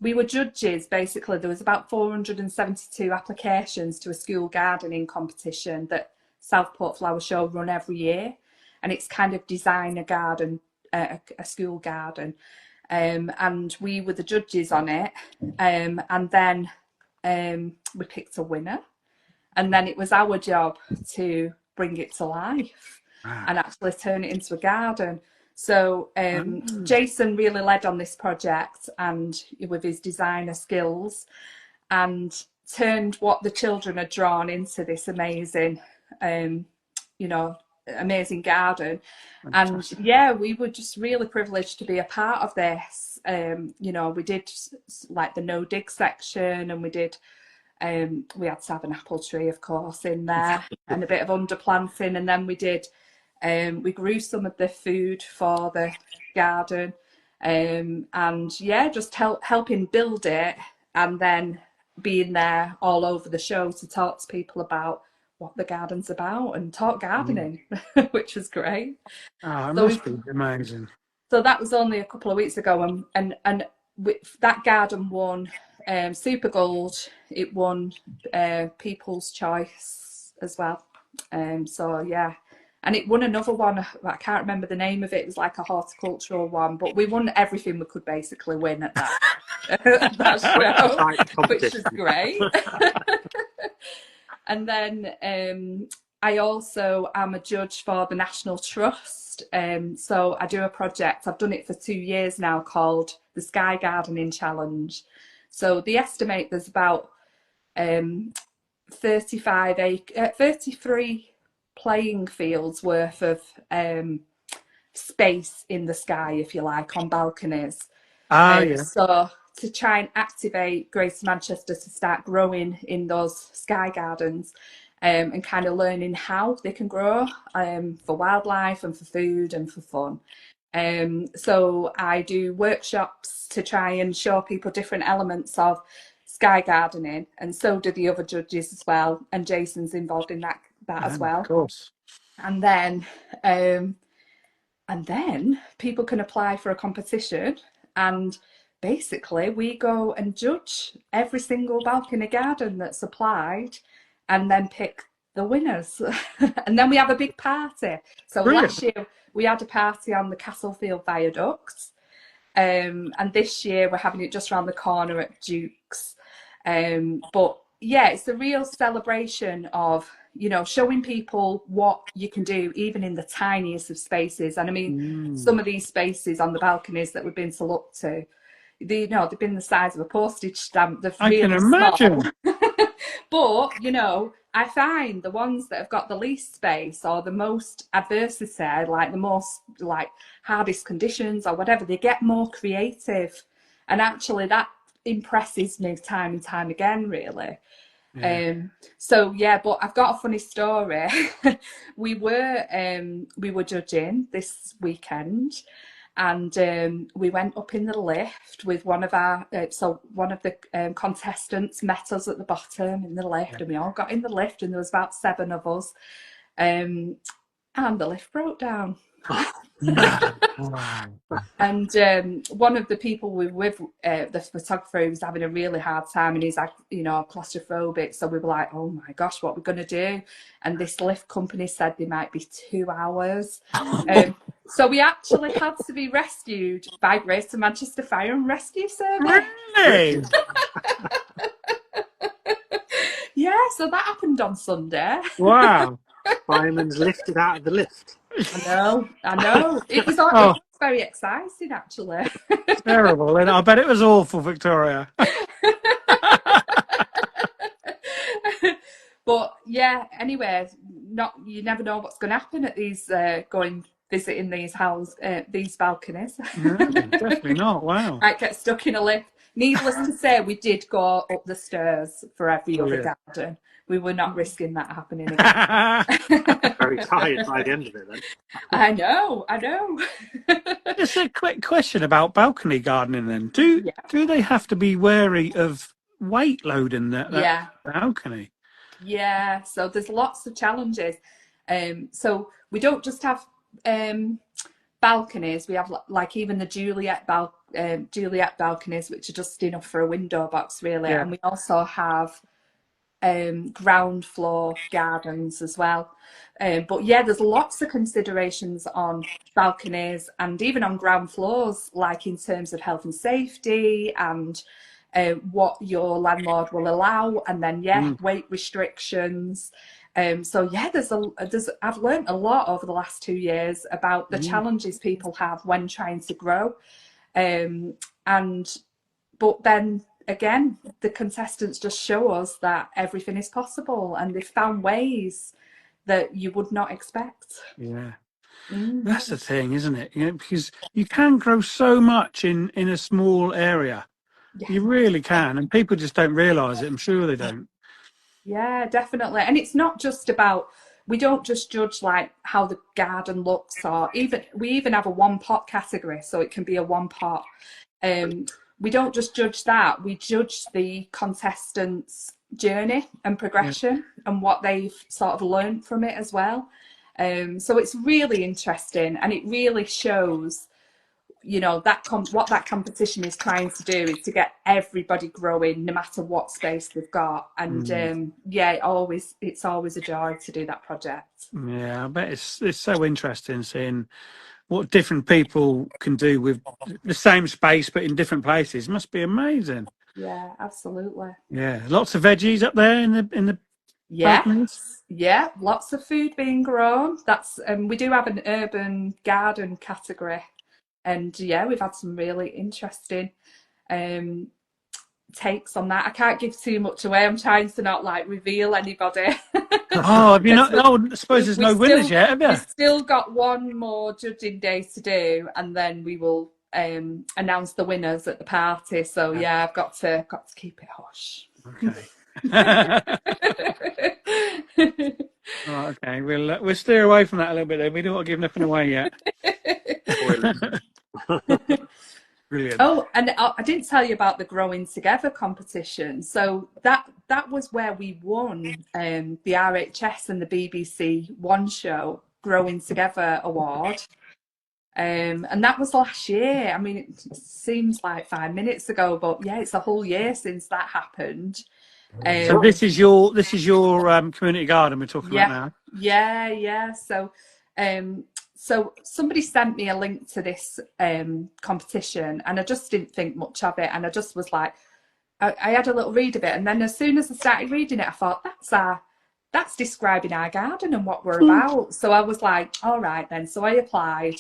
we were judges, basically. There was about 472 applications to a school gardening competition that Southport Flower Show run every year. And it's kind of design a garden, a school garden. And we were the judges on it. And then we picked a winner. And then it was our job to bring it to life and actually turn it into a garden. So Jason really led on this project, and with his designer skills, and turned what the children had drawn into this amazing, amazing garden. Fantastic. And yeah, we were just really privileged to be a part of this. We did like the no dig section, and we did. We had to have an apple tree, of course, in there, and a bit of underplanting, and then we did. We grew some of the food for the garden, and yeah, just helping build it, and then being there all over the show to talk to people about what the garden's about and talk gardening, which was great. Oh, it must be amazing. So that was only a couple of weeks ago, and that garden won Super Gold. It won People's Choice as well. So yeah. And it won another one. I can't remember the name of it. It was like a horticultural one, but we won everything we could basically win at that show, which is great. And then I also am a judge for the National Trust. So I do a project. I've done it for 2 years now, called the Sky Gardening Challenge. So they estimate there's about 33 playing fields worth of space in the sky, if you like, on balconies. Yeah. So to try and activate Greater Manchester to start growing in those sky gardens, and kind of learning how they can grow, for wildlife and for food and for fun. So I do workshops to try and show people different elements of sky gardening, and so do the other judges as well. And Jason's involved in that as well. Of course. And then people can apply for a competition, and basically we go and judge every single balcony garden that's applied, and then pick the winners. And then we have a big party. So Brilliant. Last year we had a party on the Castlefield Viaduct, and this year we're having it just around the corner at Duke's. But yeah, it's a real celebration of, you know, showing people what you can do even in the tiniest of spaces. And I mean, some of these spaces on the balconies that we've been to look to, they've been the size of a postage stamp. They're I really can imagine. small. But, you know, I find the ones that have got the least space or the most adversity, like the most like hardest conditions or whatever, they get more creative. And actually that impresses me time and time again, really. Yeah. So yeah, but I've got a funny story. we were judging this weekend, and we went up in the lift with one of the contestants met us at the bottom in the lift, and we all got in the lift, and there was about 7 of us, and the lift broke down. Wow. And one of the people we were with, the photographer, was having a really hard time, and he's like, you know, claustrophobic. So we were like, oh my gosh, what are we going to do? And this lift company said they might be 2 hours. So we actually had to be rescued by Greater Manchester Fire and Rescue Service. Really? Yeah, so that happened on Sunday. Wow. Fireman's lifted out of the lift. I know. It was very exciting, actually. Terrible. And I bet it was awful, Victoria. But yeah, anyway, you never know what's going to happen at these visiting these balconies. No, definitely not. Wow. Might get stuck in a lift. Needless to say, we did go up the stairs for every other garden. We were not risking that happening again. Very tired by the end of it then. I know. Just a quick question about balcony gardening then. Do they have to be wary of weight loading that balcony? Yeah, so there's lots of challenges. So we don't just have balconies. We have like even the Juliet balconies, which are just enough for a window box, really. Yeah. And we also have ground floor gardens as well. But yeah, there's lots of considerations on balconies and even on ground floors, like in terms of health and safety and what your landlord will allow, and then weight restrictions. So yeah, I've learned a lot over the last 2 years about the challenges people have when trying to grow, but then again, the contestants just show us that everything is possible, and they've found ways that you would not expect. Yeah. That's the thing, isn't it? You know, because you can grow so much in a small area. Yeah. You really can, and people just don't realise it. I'm sure they don't. Yeah, definitely. And it's not just about, we don't just judge like how the garden looks, or we even have a one pot category, so it can be a one pot. We don't just judge that, we judge the contestants' journey and progression and what they've sort of learned from it as well. So it's really interesting, and it really shows, you know, that what that competition is trying to do is to get everybody growing no matter what space they've got. And it's always a joy to do that project. Yeah, I bet it's so interesting seeing what different people can do with the same space but in different places. It must be amazing. Yeah, absolutely. Yeah, lots of veggies up there in the balconies. Yeah, lots of food being grown. That's we do have an urban garden category, and yeah, we've had some really interesting takes on that. I can't give too much away. I'm trying to not like reveal anybody. Oh, have you not? Oh, I suppose there's no winners yet, have you? We've still got one more judging day to do, and then we will announce the winners at the party. So yeah, I've got to keep it hush. Okay. Oh, okay. We'll steer away from that a little bit. Then we don't want to give nothing away yet. Brilliant. Oh, and I didn't tell you about the Growing Together competition. So that was where we won the RHS and the BBC One Show Growing Together award. And that was last year. I mean, it seems like 5 minutes ago, but yeah, it's a whole year since that happened. So this is your community garden we're talking about now. Yeah. So somebody sent me a link to this competition, and I just didn't think much of it, and I just was like, I had a little read of it, and then as soon as I started reading it, I thought that's describing our garden and what we're about. So I was like, all right then. So I applied,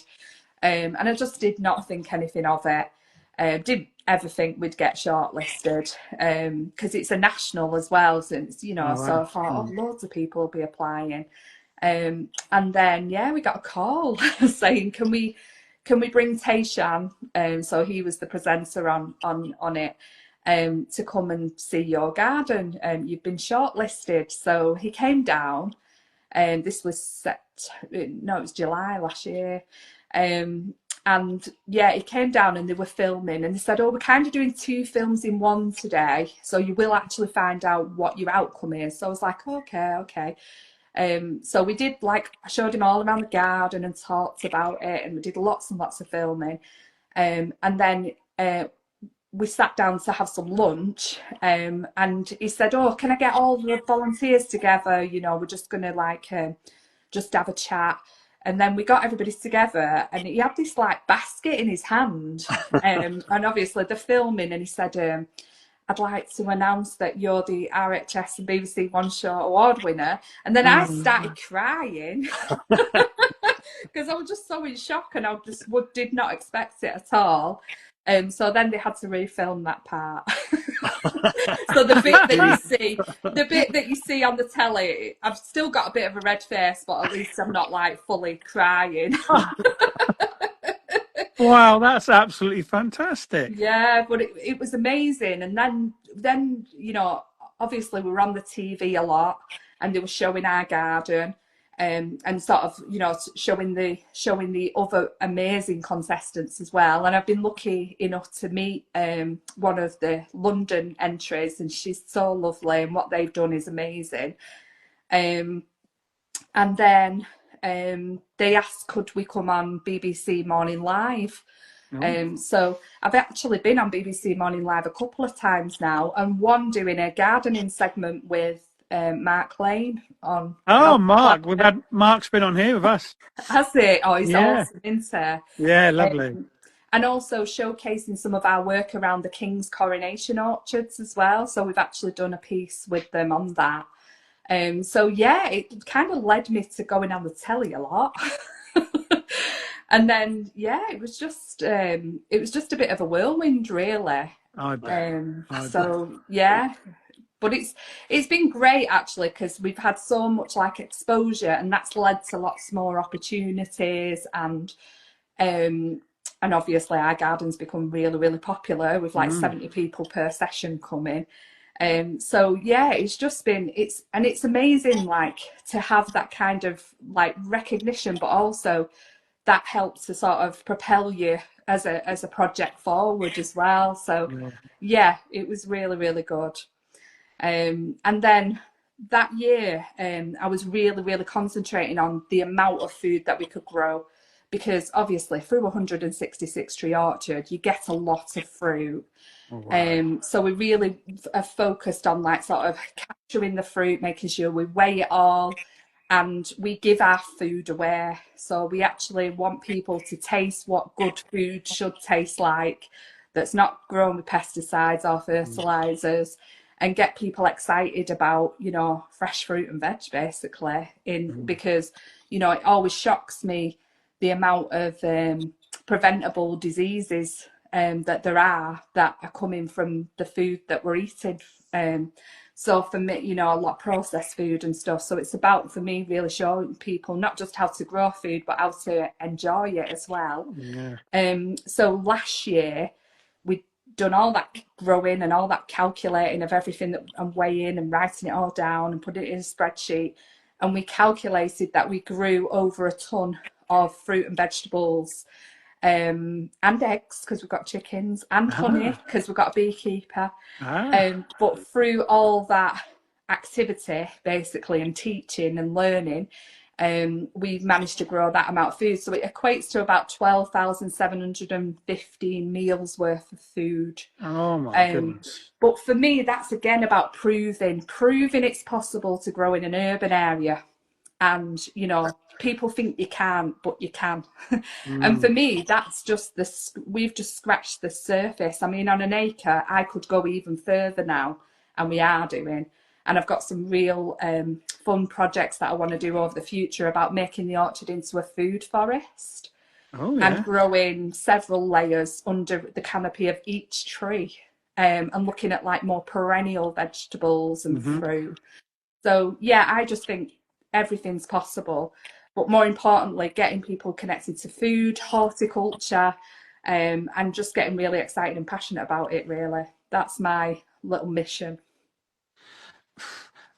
and I just did not think anything of it. Didn't ever think we'd get shortlisted, because it's a national as well, since so I thought, loads of people will be applying. And then we got a call saying, can we bring Tayshan, so he was the presenter on it, to come and see your garden, you've been shortlisted. So he came down, and this was it was July last year, and he came down and they were filming, and they said, we're kind of doing 2 films in one today, so you will actually find out what your outcome is. So I was like, okay. So we did, I showed him all around the garden and talked about it, and we did lots and lots of filming, and then we sat down to have some lunch, and he said, can I get all the volunteers together, we're just gonna just have a chat. And then we got everybody together, and he had this basket in his hand, and obviously they're filming, and he said, I'd like to announce that you're the RHS and BBC One Show award winner. And then I started crying because I was just so in shock, and I just did not expect it at all. So then they had to refilm that part. So the bit that you see on the telly, I've still got a bit of a red face, but at least I'm not fully crying. Wow, that's absolutely fantastic. Yeah, but it was amazing. And then obviously we were on the TV a lot, and they were showing our garden, and sort of showing the other amazing contestants as well. And I've been lucky enough to meet one of the London entries, and she's so lovely, and what they've done is amazing. And then they asked, could we come on BBC Morning Live? So I've actually been on BBC Morning Live a couple of times now, and one doing a gardening segment with Mark Lane on. Mark, Mark's been on here with us. Has it? Oh, he's awesome, isn't he? Yeah, lovely. And also showcasing some of our work around the King's Coronation orchards as well. So we've actually done a piece with them on that. So it kind of led me to going on the telly a lot. And then it was just a bit of a whirlwind, really. But it's been great actually, because we've had so much exposure, and that's led to lots more opportunities, and obviously our garden's become really, really popular with 70 people per session coming. So it's just been it's amazing to have that kind of recognition, but also that helps to sort of propel you as a project forward as well. So it was really, really good. And then that year I was really, really concentrating on the amount of food that we could grow, because obviously through 166 tree orchard you get a lot of fruit. So we really are focused on sort of capturing the fruit, making sure we weigh it all, and we give our food away. So we actually want people to taste what good food should taste like, that's not grown with pesticides or fertilizers, and get people excited about fresh fruit and veg basically, because it always shocks me the amount of preventable diseases that there are that are coming from the food that we're eating. So for me, you know, a lot of processed food and stuff. So it's about, for me, really showing people not just how to grow food, but how to enjoy it as well. Yeah. So last year we'd done all that growing and all that calculating of everything that and weighing and writing it all down and putting it in a spreadsheet. And we calculated that we grew over a ton of fruit and vegetables, and eggs because we've got chickens, and honey because we've got a beekeeper. But through all that activity, basically, and teaching and learning, we've managed to grow that amount of food. So it equates to about 12,715 meals worth of food. Oh my goodness. But for me, that's again about proving it's possible to grow in an urban area. And, you know, people think you can't, but you can. And for me, that's just we've just scratched the surface. I mean, on an acre, I could go even further now, and we are doing. And I've got some real fun projects that I want to do over the future about making the orchard into a food forest. Oh, yeah. And growing several layers under the canopy of each tree, and looking at like more perennial vegetables and fruit. So yeah, I just think everything's possible, but more importantly, getting people connected to food, horticulture, and just getting really excited and passionate about it. Really, that's my little mission.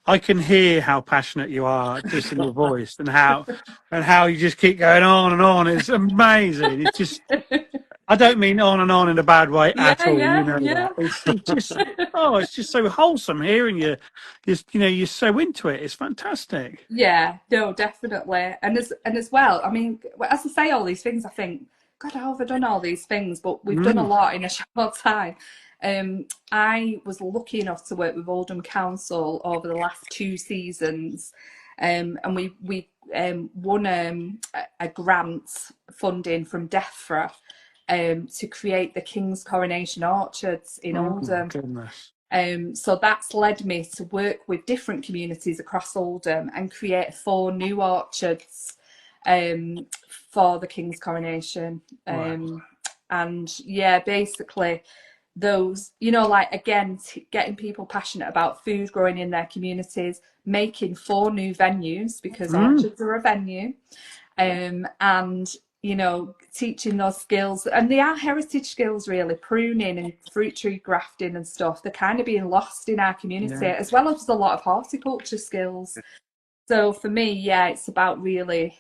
I can hear how passionate you are just in your voice, and how you just keep going on and on. It's amazing. It's just, I don't mean on and on in a bad way at all. You know that. It's just, it's just so wholesome hearing you. You know, you're so into it. It's fantastic. Yeah, no, definitely. And as well, I mean, as I say all these things, I think, God, how have I done all these things? But we've done a lot in a short time. I was lucky enough to work with Holden Council over the last 2 seasons, and we won a grant funding from DEFRA to create the King's Coronation Orchards in Oldham. So that's led me to work with different communities across Oldham and create 4 new orchards for the King's Coronation. And yeah, basically those, you know, like again, getting people passionate about food growing in their communities, making 4 new venues, because orchards are a venue, and you know, teaching those skills, and they are heritage skills really, pruning and fruit tree grafting and stuff. They're kind of being lost in our community, as well as a lot of horticulture skills. So for me, yeah, it's about really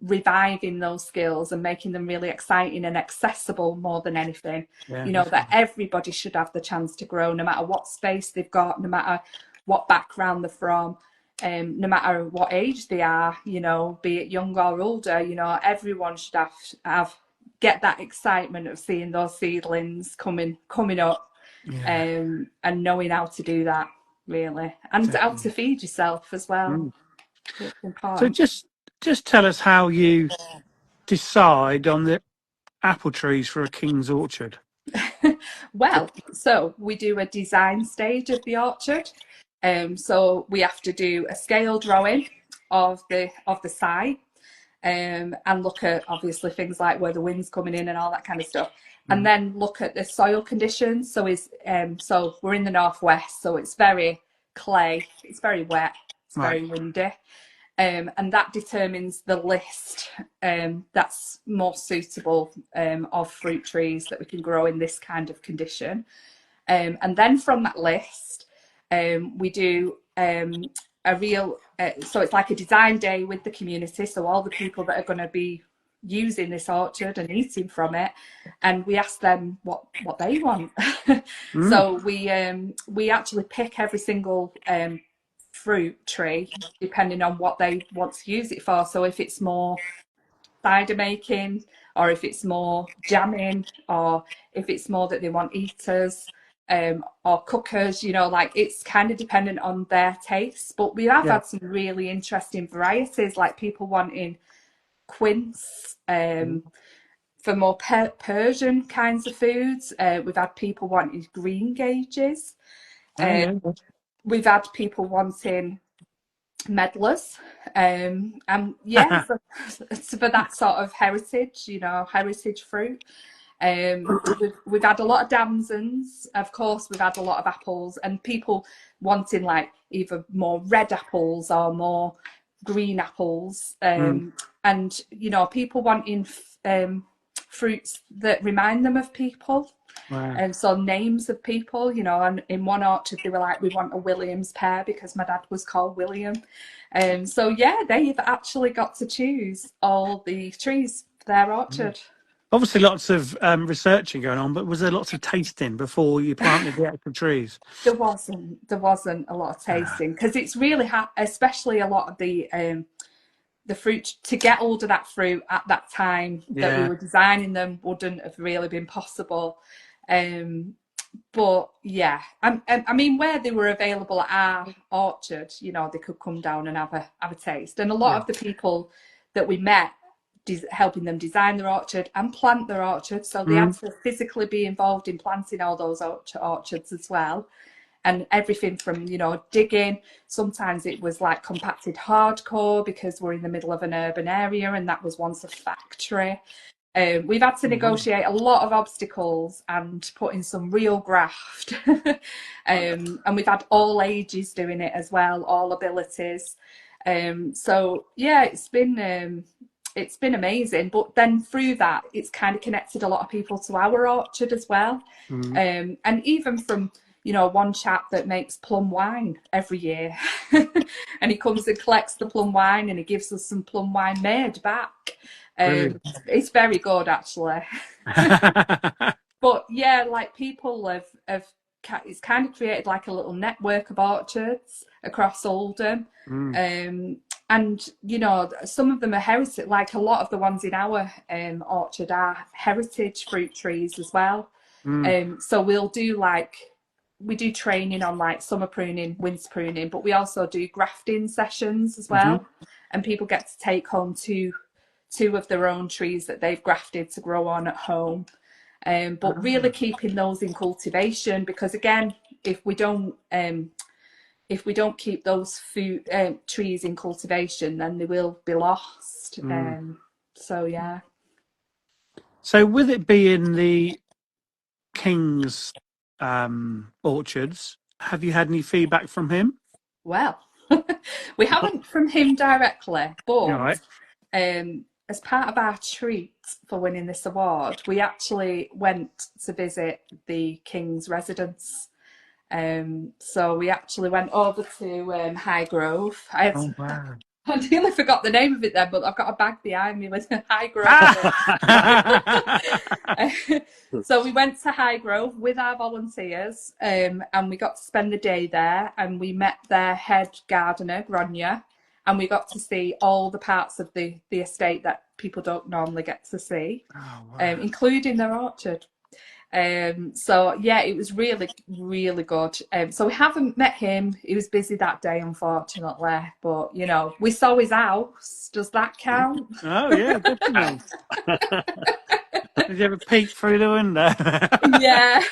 reviving those skills and making them really exciting and accessible more than anything. You know, that everybody should have the chance to grow, no matter what space they've got, no matter what background they're from, no matter what age they are, you know, be it young or older. You know, everyone should get that excitement of seeing those seedlings coming up, and knowing how to do that, really, and how to feed yourself as well. It's important. So just tell us how you decide on the apple trees for a king's orchard. Well, so we do a design stage of the orchard. So we have to do a scale drawing of the site, and look at obviously things like where the wind's coming in and all that kind of stuff, and then look at the soil conditions. So so we're in the northwest, so it's very clay, it's very wet, it's very windy. And that determines the list that's more suitable of fruit trees that we can grow in this kind of condition. And then from that list, we do a real, so it's like a design day with the community. So all the people that are going to be using this orchard and eating from it, and we ask them what they want. So we actually pick every single fruit tree depending on what they want to use it for. So if it's more cider making, or if it's more jamming, or if it's more that they want eaters, or cookers, you know, like it's kind of dependent on their tastes. But we have had some really interesting varieties, like people wanting quince, for more Persian kinds of foods. We've had people wanting green gages. We've had people wanting medlars, and for that sort of heritage, you know, heritage fruit. We've had a lot of damsons, of course. We've had a lot of apples, and people wanting like either more red apples or more green apples, and people wanting fruits that remind them of people. Wow. And so names of people, and in one orchard they were like, we want a Williams pear because my dad was called William. So yeah, they've actually got to choose all the trees for their orchard. Obviously, lots of researching going on, but was there lots of tasting before you planted the actual trees? There wasn't a lot of tasting because it's really especially a lot of the fruit, to get hold of that fruit at that time that we were designing them wouldn't have really been possible. But yeah, I mean, where they were available at our orchard, they could come down and have a taste. And a lot of the people that we met, helping them design their orchard and plant their orchard, so they had to physically be involved in planting all those orchards as well. And everything from, digging. Sometimes it was like compacted hardcore because we're in the middle of an urban area and that was once a factory. We've had to negotiate a lot of obstacles and put in some real graft. And we've had all ages doing it as well, all abilities. So yeah, it's been amazing. But then through that, it's kind of connected a lot of people to our orchard as well. And even from one chap that makes plum wine every year, and he comes and collects the plum wine and he gives us some plum wine made back. It's very good, actually. But yeah, like people have it's kind of created like a little network of orchards across Holden. And some of them are heritage, like a lot of the ones in our orchard are heritage fruit trees as well. So we do training on like summer pruning, winter pruning, but we also do grafting sessions as well. And people get to take home two of their own trees that they've grafted to grow on at home. But really keeping those in cultivation, because again, if we don't keep those trees in cultivation, then they will be lost. So yeah. So with it being the King's orchards, have you had any feedback from him? Well, we haven't from him directly, but as part of our treat for winning this award, we actually went to visit the King's residence. So we actually went over to Highgrove. I nearly forgot the name of it then, but I've got a bag behind me with Highgrove. So we went to Highgrove with our volunteers, and we got to spend the day there, and we met their head gardener, Grania, and we got to see all the parts of the estate that people don't normally get to see, including their orchard. So yeah, it was really, really good. So we haven't met him. He was busy that day, unfortunately, but we saw his house. Does that count? Oh yeah, definitely. Did you ever peek through the window? Yeah.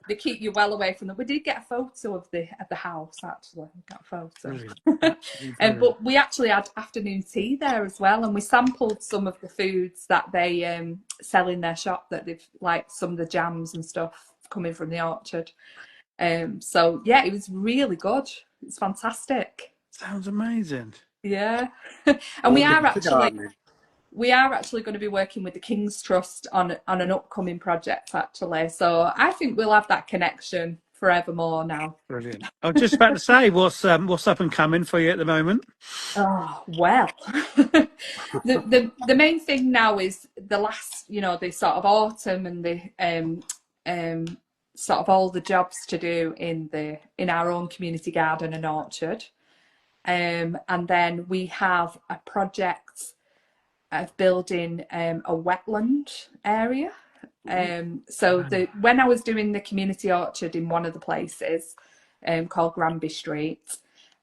They keep you well away from them. We did get a photo of the house, actually. We got a photo. But we actually had afternoon tea there as well, and we sampled some of the foods that they sell in their shop, that they've, like some of the jams and stuff coming from the orchard. So yeah, it was really good. It's fantastic. Sounds amazing. Yeah. And we are actually going to be working with the King's Trust on an upcoming project, actually. So I think we'll have that connection forevermore now. Brilliant. I was just about to say, what's up and coming for you at the moment? Oh, well, the main thing now is the last, the sort of autumn and the sort of all the jobs to do in our own community garden and orchard. And then we have a project of building a wetland area. So when I was doing the community orchard in one of the places called Granby Street,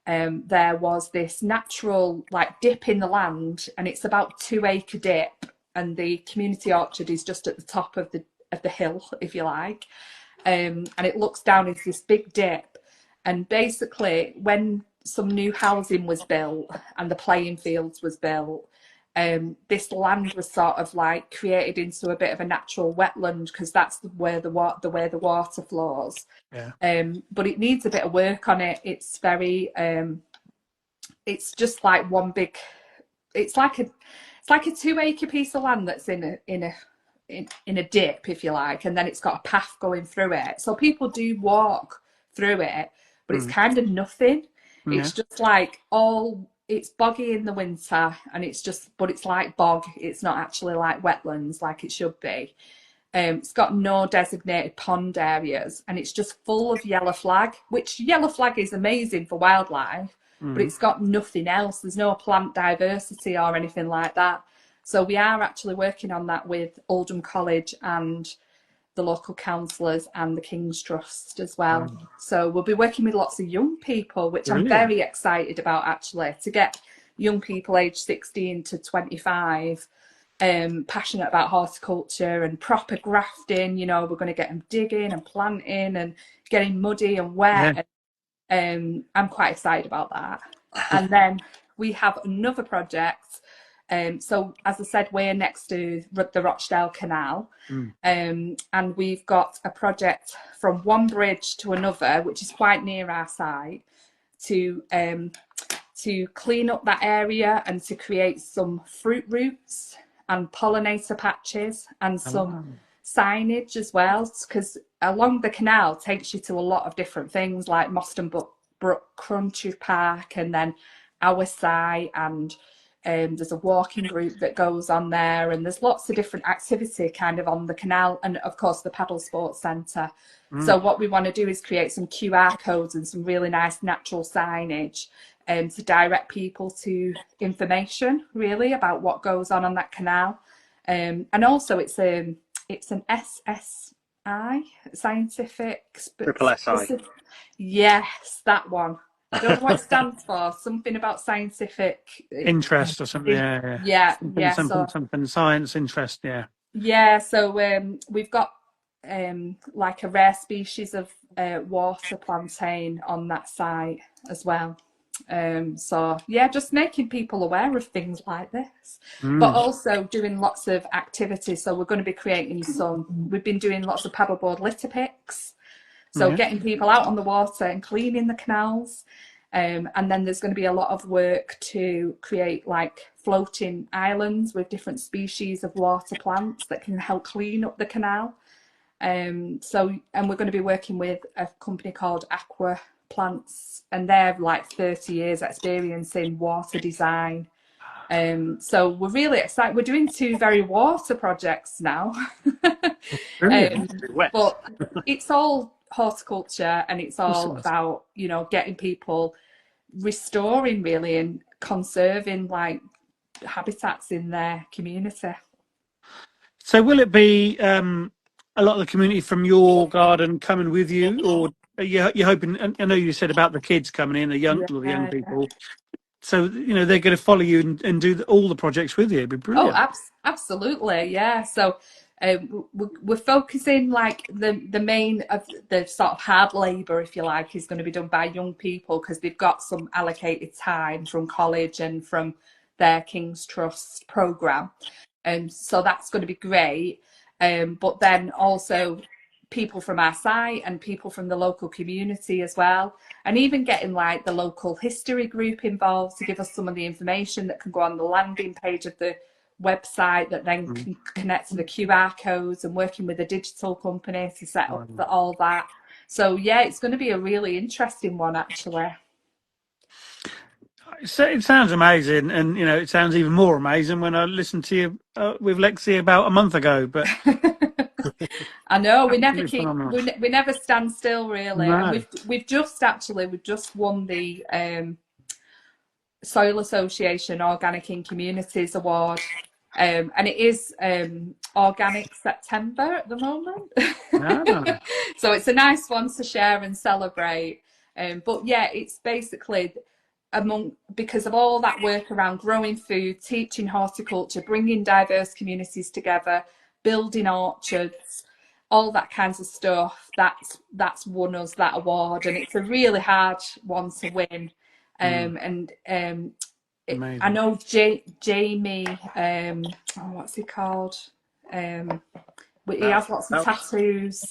there was this natural like dip in the land, and it's about 2-acre dip, and the community orchard is just at the top of the hill, if you like, and it looks down into this big dip. And basically, when some new housing was built and the playing fields was built, this land was sort of like created into a bit of a natural wetland, because that's where the water flows. Yeah. But it needs a bit of work on it. It's very it's just like one big, it's like a 2-acre piece of land that's in a dip, if you like, and then it's got a path going through it, so people do walk through it, but it's kind of nothing. It's just like it's boggy in the winter, and but it's like bog. It's not actually like wetlands like it should be. It's got no designated pond areas, and it's just full of yellow flag, which yellow flag is amazing for wildlife, but it's got nothing else. There's no plant diversity or anything like that. So we are actually working on that with Oldham College and the local councillors and the King's Trust as well. So we'll be working with lots of young people, which I'm very excited about, actually, to get young people aged 16 to 25 passionate about horticulture and proper grafting. You know, we're going to get them digging and planting and getting muddy and wet. I'm quite excited about that. And then we have another project. So as I said, we're next to the Rochdale Canal, and we've got a project from one bridge to another, which is quite near our site, to clean up that area and to create some fruit roots and pollinator patches and some signage as well, because along the canal takes you to a lot of different things like Moston Brook Country Park, and then our site, and there's a walking group that goes on there, and there's lots of different activity kind of on the canal, and of course the paddle sports centre. So what we want to do is create some QR codes and some really nice natural signage to direct people to information really about what goes on that canal. And also it's an SSI, scientific Triple SI. Yes, that one. I don't know what it stands for. Something about scientific interest or something. Something science interest. So we've got like a rare species of water plantain on that site as well. So yeah, just making people aware of things like this, but also doing lots of activities. So we're going to be creating we've been doing lots of paddleboard litter picks. So getting people out on the water and cleaning the canals. And then there's going to be a lot of work to create like floating islands with different species of water plants that can help clean up the canal. And we're going to be working with a company called Aqua Plants, and they're like 30 years experience in water design. So we're really excited. We're doing 2 very water projects now. But it's all horticulture, and it's all about, you know, getting people restoring really and conserving like habitats in their community. So will it be a lot of the community from your garden coming with you, or are you hoping? I know you said about the kids coming in, the young people. So, you know, they're going to follow you and do all the projects with you. It'd be brilliant. Oh, absolutely, yeah. So we're focusing like the main of the sort of hard labour, if you like, is going to be done by young people, because they've got some allocated time from college and from their King's Trust programme. So that's going to be great. But then also people from our site and people from the local community as well, and even getting like the local history group involved to give us some of the information that can go on the landing page of the website that then can connect to the QR codes, and working with a digital company to set up all that. So yeah, it's going to be a really interesting one, actually. It sounds amazing, and you know, it sounds even more amazing when I listened to you with Lexi about a month ago. But I know we never stand still, really. No. And we've just won the Soil Association Organic in Communities Award, and it is Organic September at the moment. So it's a nice one to share and celebrate. But yeah, it's basically because of all that work around growing food, teaching horticulture, bringing diverse communities together, building orchards, all that kinds of stuff. That's won us that award, and it's a really hard one to win. And I Amazing. know Jamie, what's he called? He has lots of tattoos.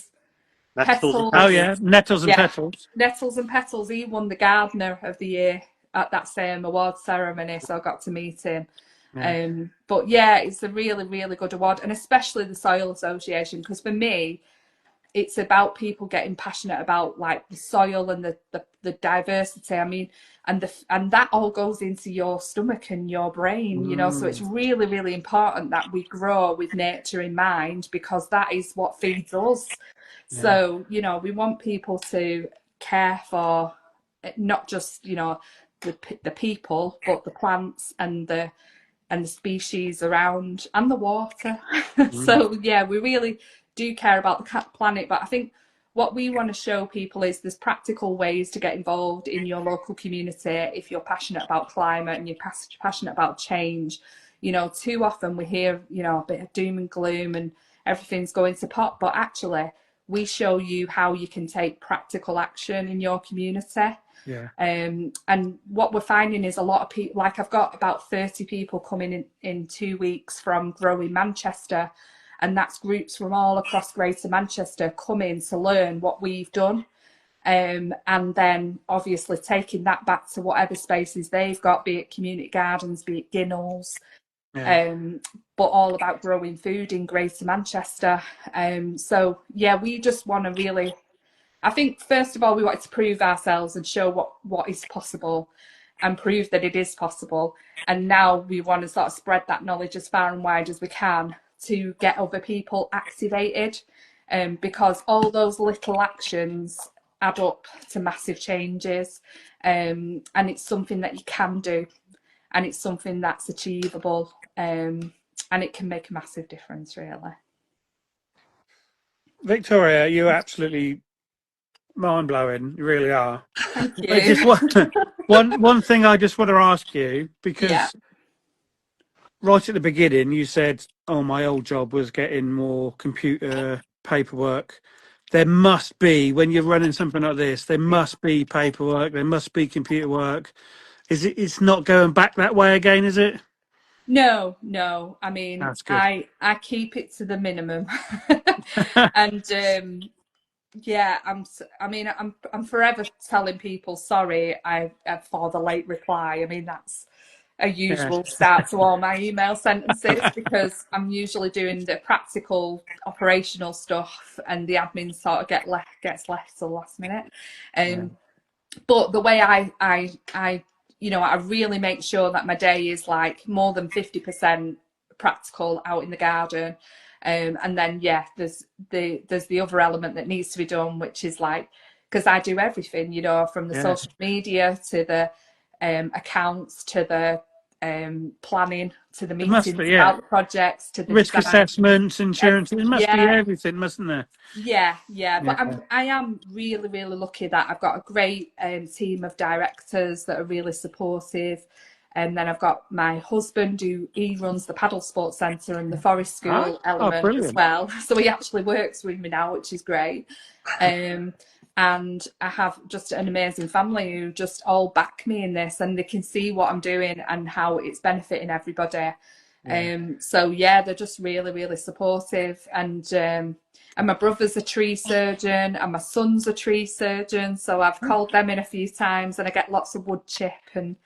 Nettles and Oh Petals. petals. yeah, nettles and Yeah, petals. Nettles and Petals. He won the Gardener of the Year at that same award ceremony, so I got to meet him. Yeah. But yeah, it's a really, really good award, and especially the Soil Association, because for me, it's about people getting passionate about like the soil and the diversity. I mean, and that all goes into your stomach and your brain, you know. So it's really, really important that we grow with nature in mind, because that is what feeds us. Yeah. So, you know, we want people to care for not just, you know, the people, but the plants and the species around and the water. So yeah, we really do care about the planet. But I think what we want to show people is there's practical ways to get involved in your local community if you're passionate about climate and you're passionate about change. You know, too often we hear, you know, a bit of doom and gloom and everything's going to pot, but actually we show you how you can take practical action in your community. Yeah. And what we're finding is a lot of people, like I've got about 30 people coming in 2 weeks from Growing Manchester, and that's groups from all across Greater Manchester coming to learn what we've done. And then obviously taking that back to whatever spaces they've got, be it community gardens, be it ginnels, but all about growing food in Greater Manchester. So yeah, we just want to really, I think first of all we wanted to prove ourselves and show what is possible and prove that it is possible, and now we want to sort of spread that knowledge as far and wide as we can to get other people activated, because all those little actions add up to massive changes, and it's something that you can do, and it's something that's achievable, and it can make a massive difference, really. Victoria, you're absolutely mind blowing. You really are. Thank you. I just want one thing I just want to ask you, because right at the beginning you said, "Oh, my old job was getting more computer paperwork." There must be, when you're running something like this, there must be paperwork. There must be computer work. Is it? It's not going back that way again, is it? No. I mean, That's good. I keep it to the minimum, and yeah, I'm forever telling people sorry for the late reply. I mean, that's a Yeah. usual start to all my email sentences, because I'm usually doing the practical operational stuff and the admin sort of gets left till the last minute. But the way I you know, I really make sure that my day is like more than 50% practical out in the garden. And then there's the other element that needs to be done, which is like, because I do everything, you know, from the social media to the accounts to the planning to the meetings about the projects to the risk design. assessments, insurance. It must be everything, mustn't there? Yeah. But I am really, really lucky that I've got a great team of directors that are really supportive. And then I've got my husband he runs the paddle sports centre and the forest school element as well. So he actually works with me now, which is great. And I have just an amazing family who just all back me in this, and they can see what I'm doing and how it's benefiting everybody. So yeah, they're just really, really supportive. And my brother's a tree surgeon and my son's a tree surgeon, so I've called them in a few times, and I get lots of wood chip and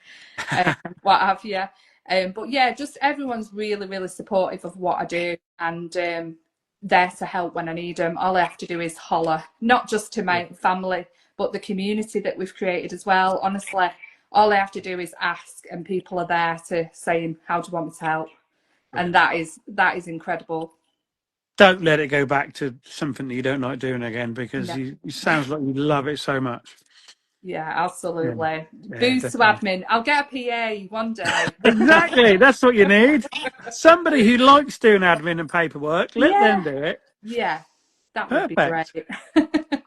what have you. But yeah, just everyone's really, really supportive of what I do, and there to help when I need them. All I have to do is holler, not just to my family, but the community that we've created as well. Honestly, all I have to do is ask, and people are there to saying, "How do you want me to help?" And that is incredible. Don't let it go back to something that you don't like doing again, because it sounds like you love it so much. Yeah, absolutely. Boost to admin. I'll get a PA one day. Exactly. That's what you need. Somebody who likes doing admin and paperwork. Let them do it. Yeah, that would be great.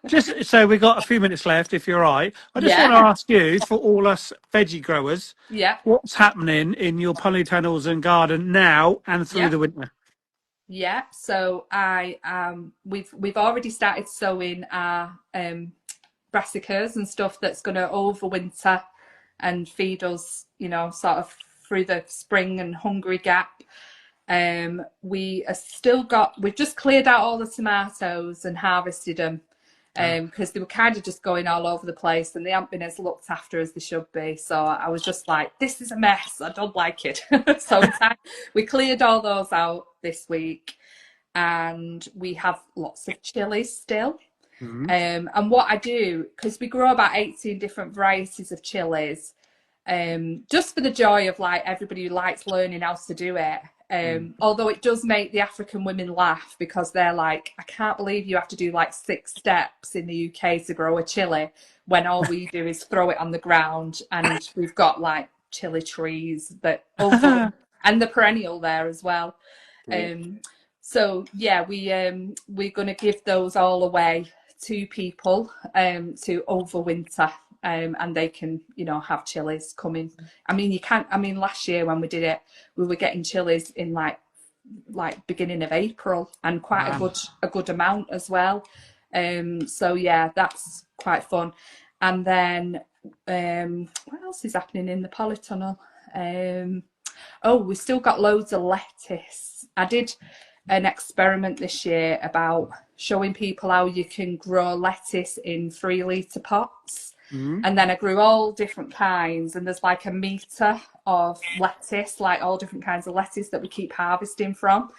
Just so we've got a few minutes left, if you're right. I just want to ask you, for all us veggie growers, what's happening in your polytunnels and garden now and through the winter? Yeah, so we've already started sowing our brassicas and stuff that's going to overwinter and feed us, you know, sort of through the spring and hungry gap. We've just cleared out all the tomatoes and harvested them because they were kind of just going all over the place and they haven't been as looked after as they should be. So I was just like, this is a mess. I don't like it. So we cleared all those out this week, and we have lots of chilies still. And what I do, because we grow about 18 different varieties of chilies, just for the joy of like everybody who likes learning how to do it. Although it does make the African women laugh because they're like, I can't believe you have to do like 6 steps in the UK to grow a chili when all we do is throw it on the ground, and we've got like chili trees that over and the perennial there as well. So yeah, we're going to give those all away to people to overwinter. And they can, have chilies coming. I mean, last year when we did it, we were getting chilies in like beginning of April, and quite a good amount as well. So yeah, that's quite fun. And then what else is happening in the polytunnel? We still got loads of lettuce. I did an experiment this year about showing people how you can grow lettuce in 3-litre pots. And then I grew all different kinds, and there's like a metre of lettuce, like all different kinds of lettuce that we keep harvesting from,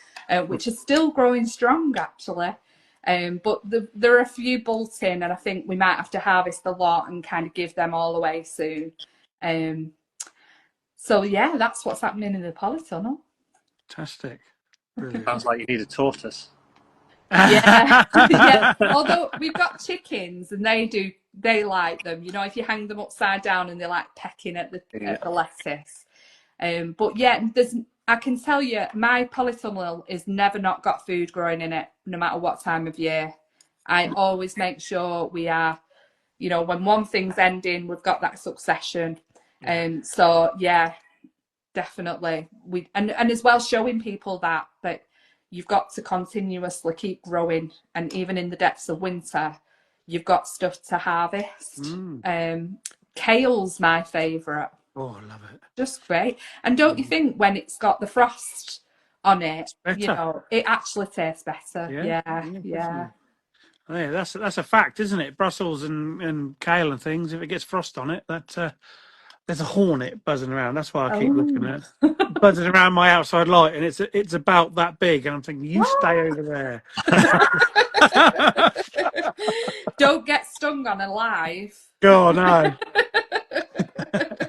which is still growing strong actually. But there are a few bolting, and I think we might have to harvest a lot and kind of give them all away soon. So yeah, that's what's happening in the polytunnel. Fantastic. Sounds like you need a tortoise. Yeah. Although we've got chickens, and they like them. If you hang them upside down, and they like pecking at the lettuce. But yeah, I can tell you, my polytunnel is never not got food growing in it, no matter what time of year. I always make sure we are, when one thing's ending, we've got that succession. So yeah, definitely. And as well, showing people that you've got to continuously keep growing, and even in the depths of winter, you've got stuff to harvest. Kale's my favourite. Oh, I love it. Just great. And don't you think when it's got the frost on it, it actually tastes better? Yeah. Yeah, that's a fact, isn't it? Brussels and kale and things. If it gets frost on it, there's a hornet buzzing around. That's why I keep looking at it. Buzzing around my outside light, and it's about that big. And I'm thinking, you stay over there. Don't get stung on alive. Oh no.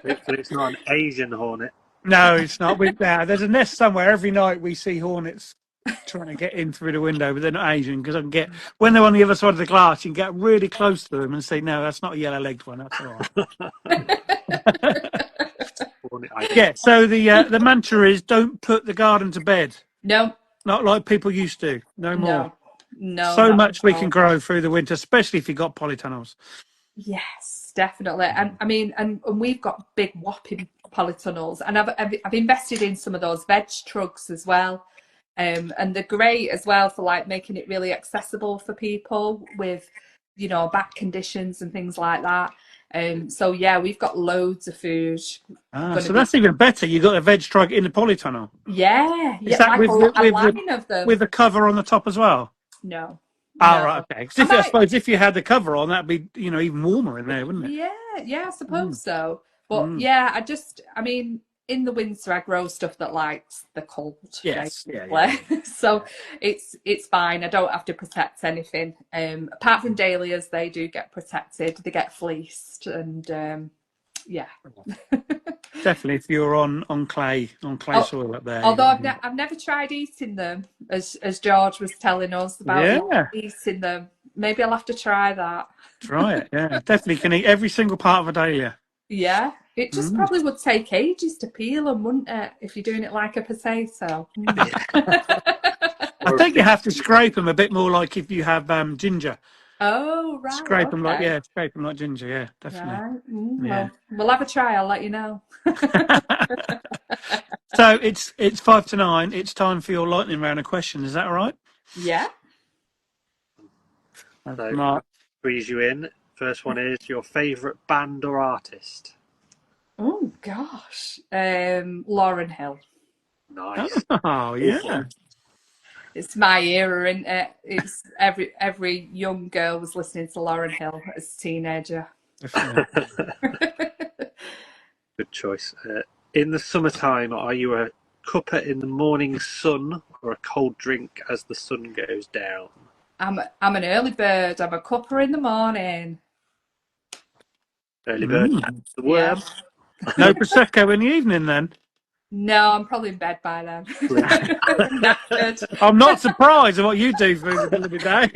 Hopefully it's not an Asian hornet. No, it's not. There's a nest somewhere. Every night we see hornets trying to get in through the window, but they're not Asian, because when they're on the other side of the glass, you can get really close to them and say, no, that's not a yellow-legged one. That's all right. Yeah. So the mantra is, don't put the garden to bed. No. Not like people used to. No more. No. So much we can grow through the winter, especially if you've got polytunnels. Yes, definitely. And I mean, and we've got big whopping polytunnels, and I've invested in some of those veg trugs as well. And they're great as well for like making it really accessible for people with, back conditions and things like that. So yeah, we've got loads of food. So that's even better. You got a veg trug in the polytunnel. Yeah. Is that like a line of them with the cover on the top as well? No. Right, okay. I suppose if you had the cover on, that'd be even warmer in there, wouldn't it? Yeah, I suppose so. But yeah, I mean, in the winter, I grow stuff that likes the cold. Yes, yeah. So it's fine. I don't have to protect anything. Apart from dahlias, they do get protected. They get fleeced, and yeah. Definitely, if you're on clay soil up there. Although I've never tried eating them, as George was telling us about eating them. Maybe I'll have to try that. Try it, yeah. Definitely can eat every single part of a dahlia. Yeah, it just probably would take ages to peel them, wouldn't it, if you're doing it like a potato? I think you have to scrape them a bit more, like if you have ginger. Oh, right. Scrape them like ginger, yeah, definitely. Right. Well, we'll have a try. I'll let you know. So it's 5 to 9. It's time for your lightning round of questions. Is that all right? Yeah. So, Mark. Squeeze you in. First one is your favourite band or artist. Oh gosh, Lauryn Hill. Nice. Oh, yeah. It's my era, isn't it? It's every young girl was listening to Lauryn Hill as a teenager. Definitely. Good choice. In the summertime, are you a cuppa in the morning sun or a cold drink as the sun goes down? I'm an early bird. I'm a cuppa in the morning. Early bird Mm. catches the Yeah. worm. No Prosecco in the evening, then? No, I'm probably in bed by then. Knackered. I'm not surprised at what you do for the middle of the day.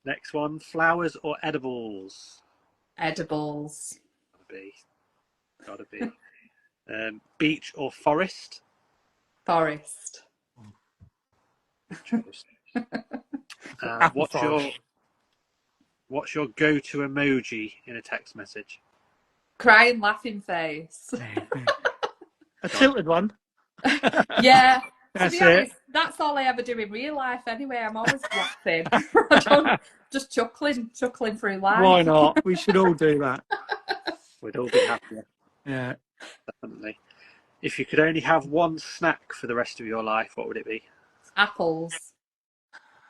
Next one, flowers or edibles? Edibles. Gotta be. Beach or forest? Forest. Choice. Apple forest. What's your go-to emoji in a text message? Crying laughing face. A tilted one. Yeah. To That's be it. honest, that's all I ever do in real life anyway. I'm always laughing. I don't, just chuckling through life. Why not? We should all do that. We'd all be happier, Yeah. definitely. If you could only have one snack for the rest of your life, what would it be? Apples.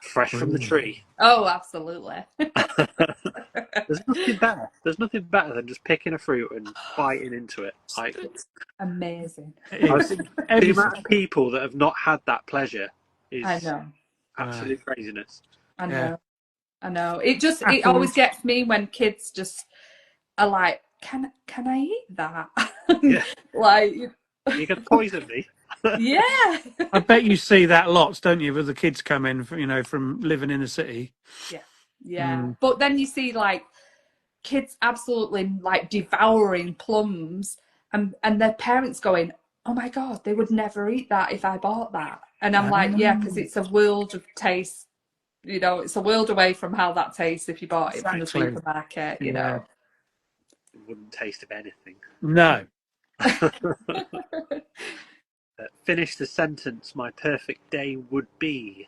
Fresh from the tree. Oh, absolutely. There's nothing better. There's nothing better than just picking a fruit and biting into it. Like, Amazing. I think the amount of people that have not had that pleasure is I know. absolute craziness. I know. Yeah. I know. It Apples. always gets me when kids just are like, can I eat that? Yeah. Like, You're going to poison me. yeah. I bet you see that lots, don't you, with the kids come in, from living in the city. Yeah. But then you see like kids absolutely like devouring plums and their parents going, oh my God, they would never eat that if I bought that. And I'm like, yeah, because it's a world of taste. You know, it's a world away from how that tastes if you bought it from the supermarket, you know. It wouldn't taste of anything. No. Finish the sentence. My perfect day would be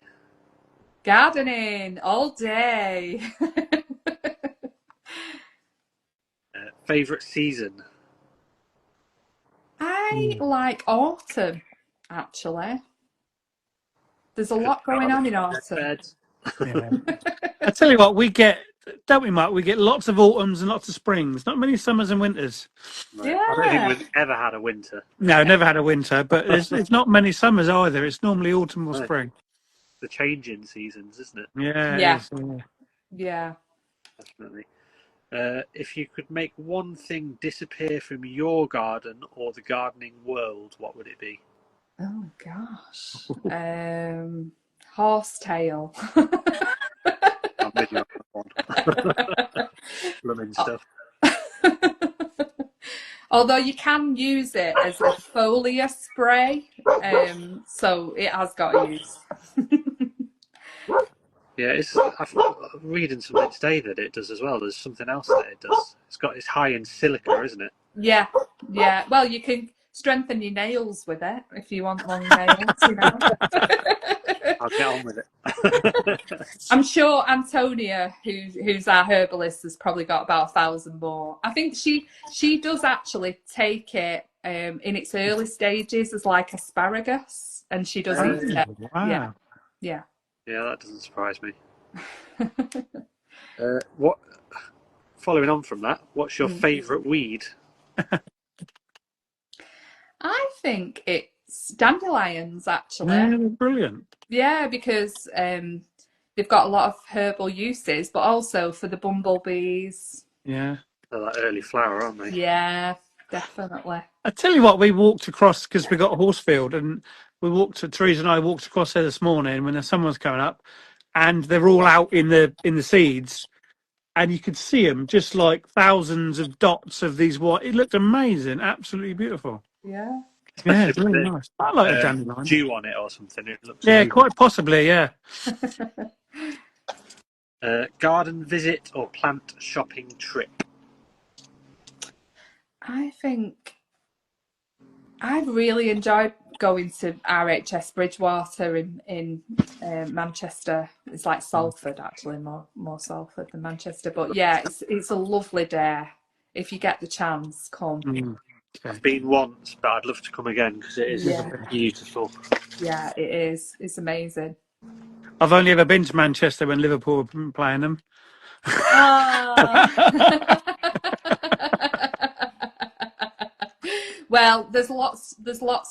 Gardening all day. Favorite season. I like autumn, actually. There's a lot going on in autumn. Yeah. I tell you what, don't we, Mark? We get lots of autumns and lots of springs. Not many summers and winters. Right. I don't think we've ever had a winter. No, never had a winter, but there's not many summers either. It's normally autumn or spring. The changing seasons, isn't it? Yeah. Yeah. Definitely. If you could make one thing disappear from your garden or the gardening world, what would it be? Oh gosh. Horsetail. I'm with you on that one. Blooming stuff. Although you can use it as a foliar spray, so it has got use. Yeah, I'm reading something today that it does as well. There's something else that it does. It's high in silica, isn't it? Yeah. Well, you can strengthen your nails with it if you want long nails, you know. I'll get on with it. I'm sure Antonia, who's our herbalist, has probably got about 1,000 more. I think she does actually take it in its early stages as like asparagus, and she does eat it. Wow. Yeah. Yeah, that doesn't surprise me. What? Following on from that, what's your favourite weed? I think it's dandelions, actually. Yeah, they're brilliant. Yeah, because they've got a lot of herbal uses, but also for the bumblebees. Yeah. They're that early flower, aren't they? Yeah, definitely. I tell you what, we walked across because we got a horse field, and Teresa and I walked across there this morning when someone's coming up, and they're all out in the seeds, and you could see them just like thousands of dots of these white. It looked amazing, absolutely beautiful. Yeah. Yeah, it's really nice. I like a dandelion. Dew on it or something. It looks Yeah, quite possibly. Yeah. Garden visit or plant shopping trip? I think I've really enjoyed going to RHS Bridgewater in Manchester. It's like Salford, actually, more Salford than Manchester. But yeah, it's a lovely day. If you get the chance, come. Okay. I've been once, but I'd love to come again because it is Yeah. beautiful. Yeah, it is. It's amazing. I've only ever been to Manchester when Liverpool were playing them. Well, there's lots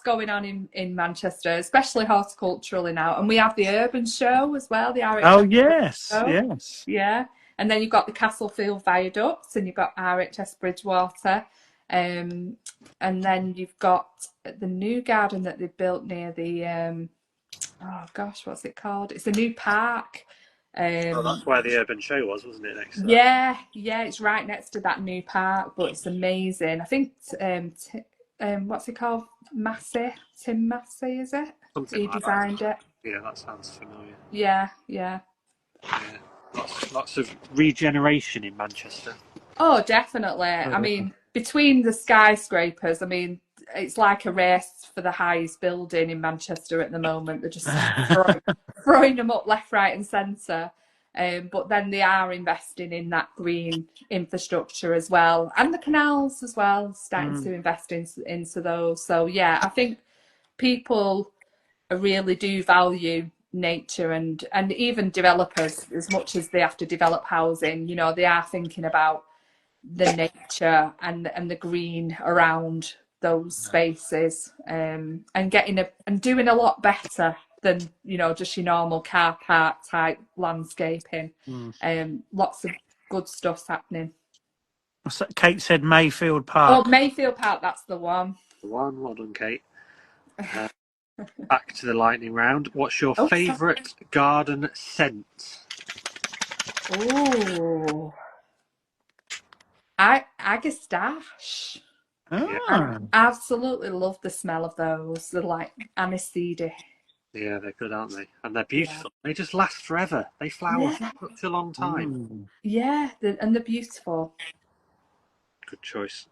going on in Manchester, especially horticulturally now, and we have the urban show as well, the RHS Oh yes, show. yes. Yeah, and then you've got the Castlefield Viaducts, and you've got RHS Bridgewater, and then you've got the new garden that they've built near the oh gosh, what's it called? It's a new park. That's where the urban show was, wasn't it? Next to that? Yeah, it's right next to that new park, but it's amazing. I think what's it called? Tim Massey, is it? Something He like designed that. it. Yeah, that sounds familiar. Yeah. Yeah. Lots of regeneration in Manchester. Oh, definitely. I mean, between the skyscrapers, I mean, it's like a race for the highest building in Manchester at the moment. They're just throwing them up left, right, and centre. But then they are investing in that green infrastructure as well, and the canals as well, starting to invest into those. So yeah, I think people really do value nature, and even developers, as much as they have to develop housing, you know, they are thinking about the nature and the green around those spaces, and doing a lot better than, you know, just your normal car park type landscaping. Lots of good stuff's happening. Kate said Mayfield Park. Oh, Mayfield Park, that's the one. Well done, Kate. Back to the lightning round. What's your Oh, favourite garden scent? Oh, Agastache. I absolutely love the smell of those. They're like aniseedy. Yeah, they're good, aren't they? And they're beautiful. Yeah. They just last forever. They flower for such a long time. Yeah, and they're beautiful. Good choice.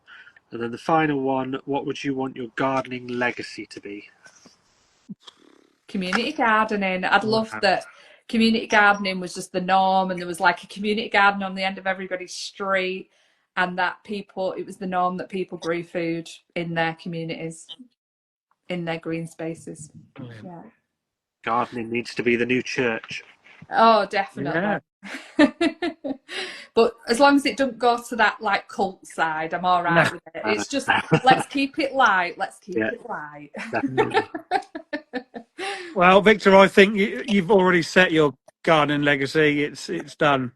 And then the final one, what would you want your gardening legacy to be? Community gardening. I'd love that community gardening was just the norm, and there was like a community garden on the end of everybody's street, and that it was the norm that people grew food in their communities, in their green spaces. Yeah. Gardening needs to be the new church. Oh, definitely. Yeah. But as long as it doesn't go to that like cult side, I'm all right with it. It's just, let's keep it light. Let's keep it light. Well, Victor, I think you've already set your gardening legacy. It's done.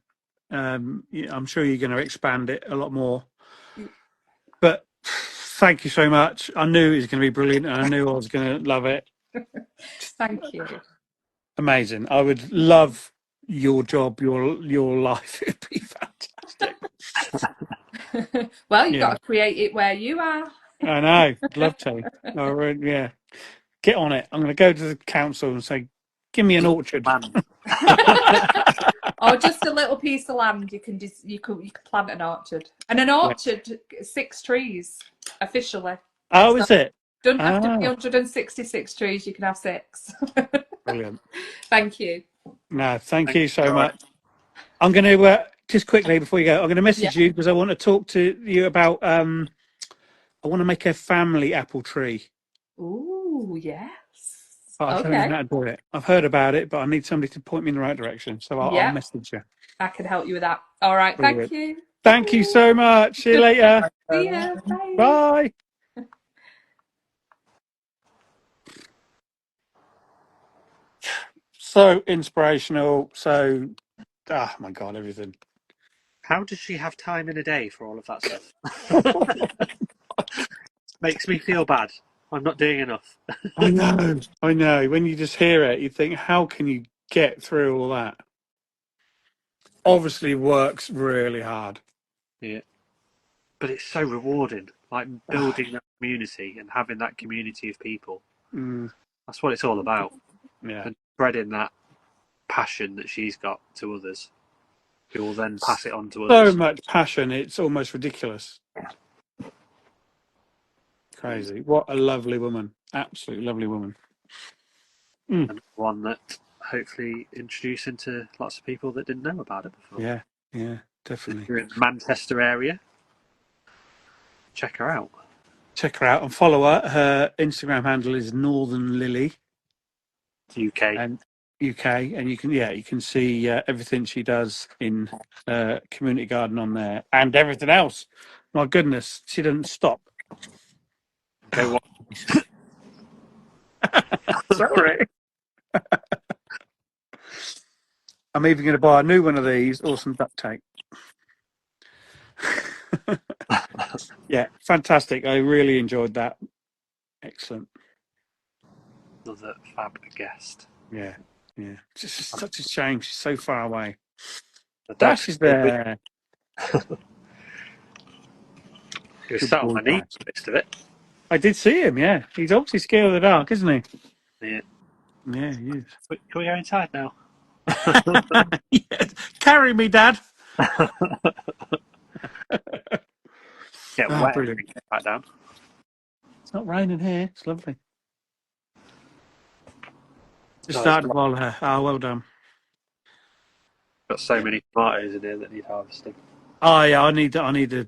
I'm sure you're going to expand it a lot more. But thank you so much. I knew it was going to be brilliant, and I knew I was going to love it. Thank you. Amazing. I would love your job, your life. It'd be fantastic. Well, you've got to create it where you are. I know. I'd love to. Yeah. Get on it. I'm going to go to the council and say, give me an orchard. Or just a little piece of land. You can plant an orchard. And an orchard, 6 trees, officially. Oh, so is it? Don't have to be 166 trees. You can have 6. Brilliant. Thank you. No, thank you so much. I'm going to, just quickly before you go, I'm going to message you because I want to talk to you about, I want to make a family apple tree. Ooh, yes. I don't know how to do it. I've heard about it, but I need somebody to point me in the right direction. So I'll message you. I can help you with that. All right. Brilliant. Thank you. Thank you so much. See you later. See ya. Bye. Bye. So inspirational. So, oh my God, everything. How does she have time in a day for all of that stuff? Makes me feel bad. I'm not doing enough. I know. When you just hear it, you think, how can you get through all that? Obviously works really hard. Yeah. But it's so rewarding, like building that community and having that community of people. That's what it's all about. Yeah. And spreading that passion that she's got to others, who will then pass it on to others. So much passion, it's almost ridiculous. crazy. What a lovely woman. Absolutely lovely woman. And one that hopefully introduced into lots of people that didn't know about it before. Yeah, definitely. If you're in the Manchester area, check her out. Check her out and follow her. Her Instagram handle is Northern Lily. UK. And UK, and you can see everything she does in community garden on there, and everything else. My goodness, she doesn't stop. Go watch. Sorry. I'm even going to buy a new one of these or some duct tape. Yeah, fantastic. I really enjoyed that. Excellent. Another fab guest. Yeah. It's just such a shame she's so far away. The Dash is there. He was sat on my knee for most of it. I did see him, yeah. He's obviously scared of the dark, isn't he? Yeah. Yeah, he is. Can we go inside now? Yes. Carry me, Dad. Get wet and get back down. It's not raining here. It's lovely. Just started to boil her. Oh, well done. Got so many tomatoes in here that need harvesting. Oh, yeah, I need a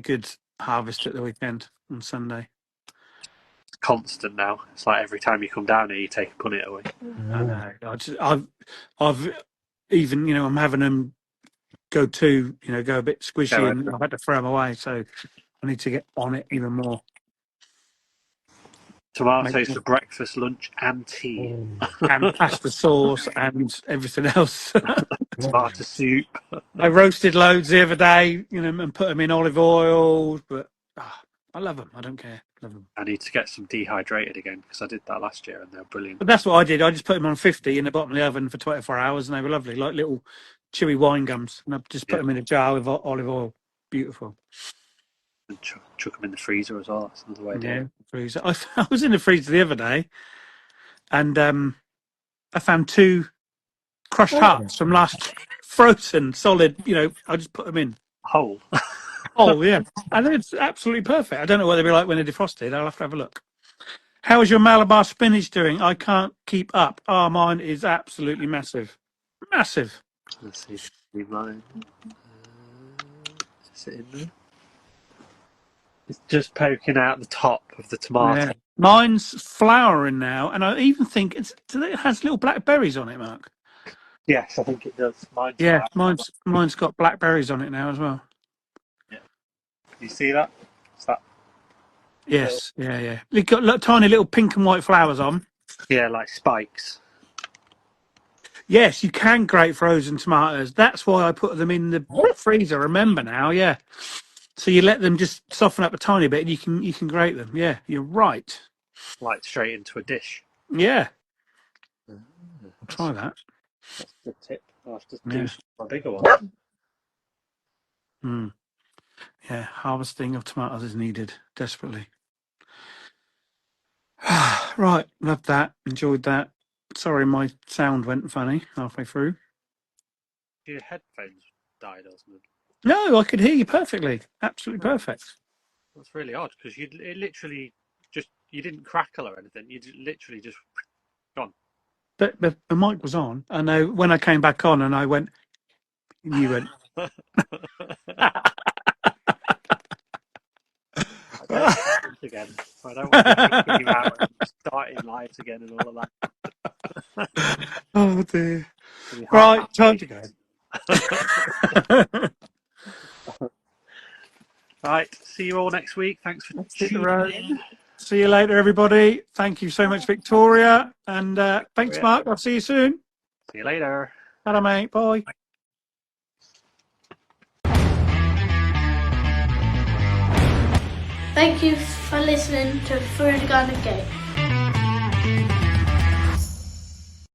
good harvest at the weekend on Sunday. It's constant now. It's like every time you come down here, you take a punnet away. I know. I've even, I'm having them go a bit squishy, and I've had to throw them away. So I need to get on it even more. Tomatoes for breakfast, lunch, and tea. And pasta sauce and everything else. Tomato soup. I roasted loads the other day, and put them in olive oil. But I love them. I don't care. Love them. I need to get some dehydrated again because I did that last year and they're brilliant. But that's what I did. I just put them on 50 in the bottom of the oven for 24 hours, and they were lovely, like little chewy wine gums. And I just put them in a jar with olive oil. Beautiful. And chuck them in the freezer as well. That's another way to do it. Freezer. I was in the freezer the other day, and I found 2 crushed hearts from last frozen solid. I just put them in whole. Oh yeah, and it's absolutely perfect. I don't know what they'll be like when they're defrosted. I'll have to have a look. How is your Malabar spinach doing? I can't keep up. Oh, mine is absolutely massive. Massive. Let's see mine. Is it in there? It's just poking out the top of the tomato. Yeah. Mine's flowering now, and I even think it has little black berries on it, Mark. Yes, I think it does. Mine's got blackberries on it now as well. Yeah. You see that? It's that. Yes, yeah. They've got tiny little pink and white flowers on. Yeah, like spikes. Yes, you can grate frozen tomatoes. That's why I put them in the freezer. Remember now, yeah. So you let them just soften up a tiny bit, and you can grate them. Yeah, you're right. Like straight into a dish. Yeah. I'll try that. That's a good tip. I'll have to do a bigger one. Yeah, harvesting of tomatoes is needed desperately. Right, loved that. Enjoyed that. Sorry, my sound went funny halfway through. Your headphones died or something? No, I could hear you perfectly. Absolutely perfect. That's really odd because you didn't crackle or anything. You literally just gone. But the mic was on. I know when I came back on and I went, you went. Again. I don't want to kick you out and starting lives again and all of that. Oh dear. Right, time to go. Right, see you all next week. Thanks for tuning in. See you later, everybody. Thank you so much, Victoria. And thanks, Mark. I'll see you soon. See you later. Hello, mate. Bye. Thank you for listening to Through the Garden Gate.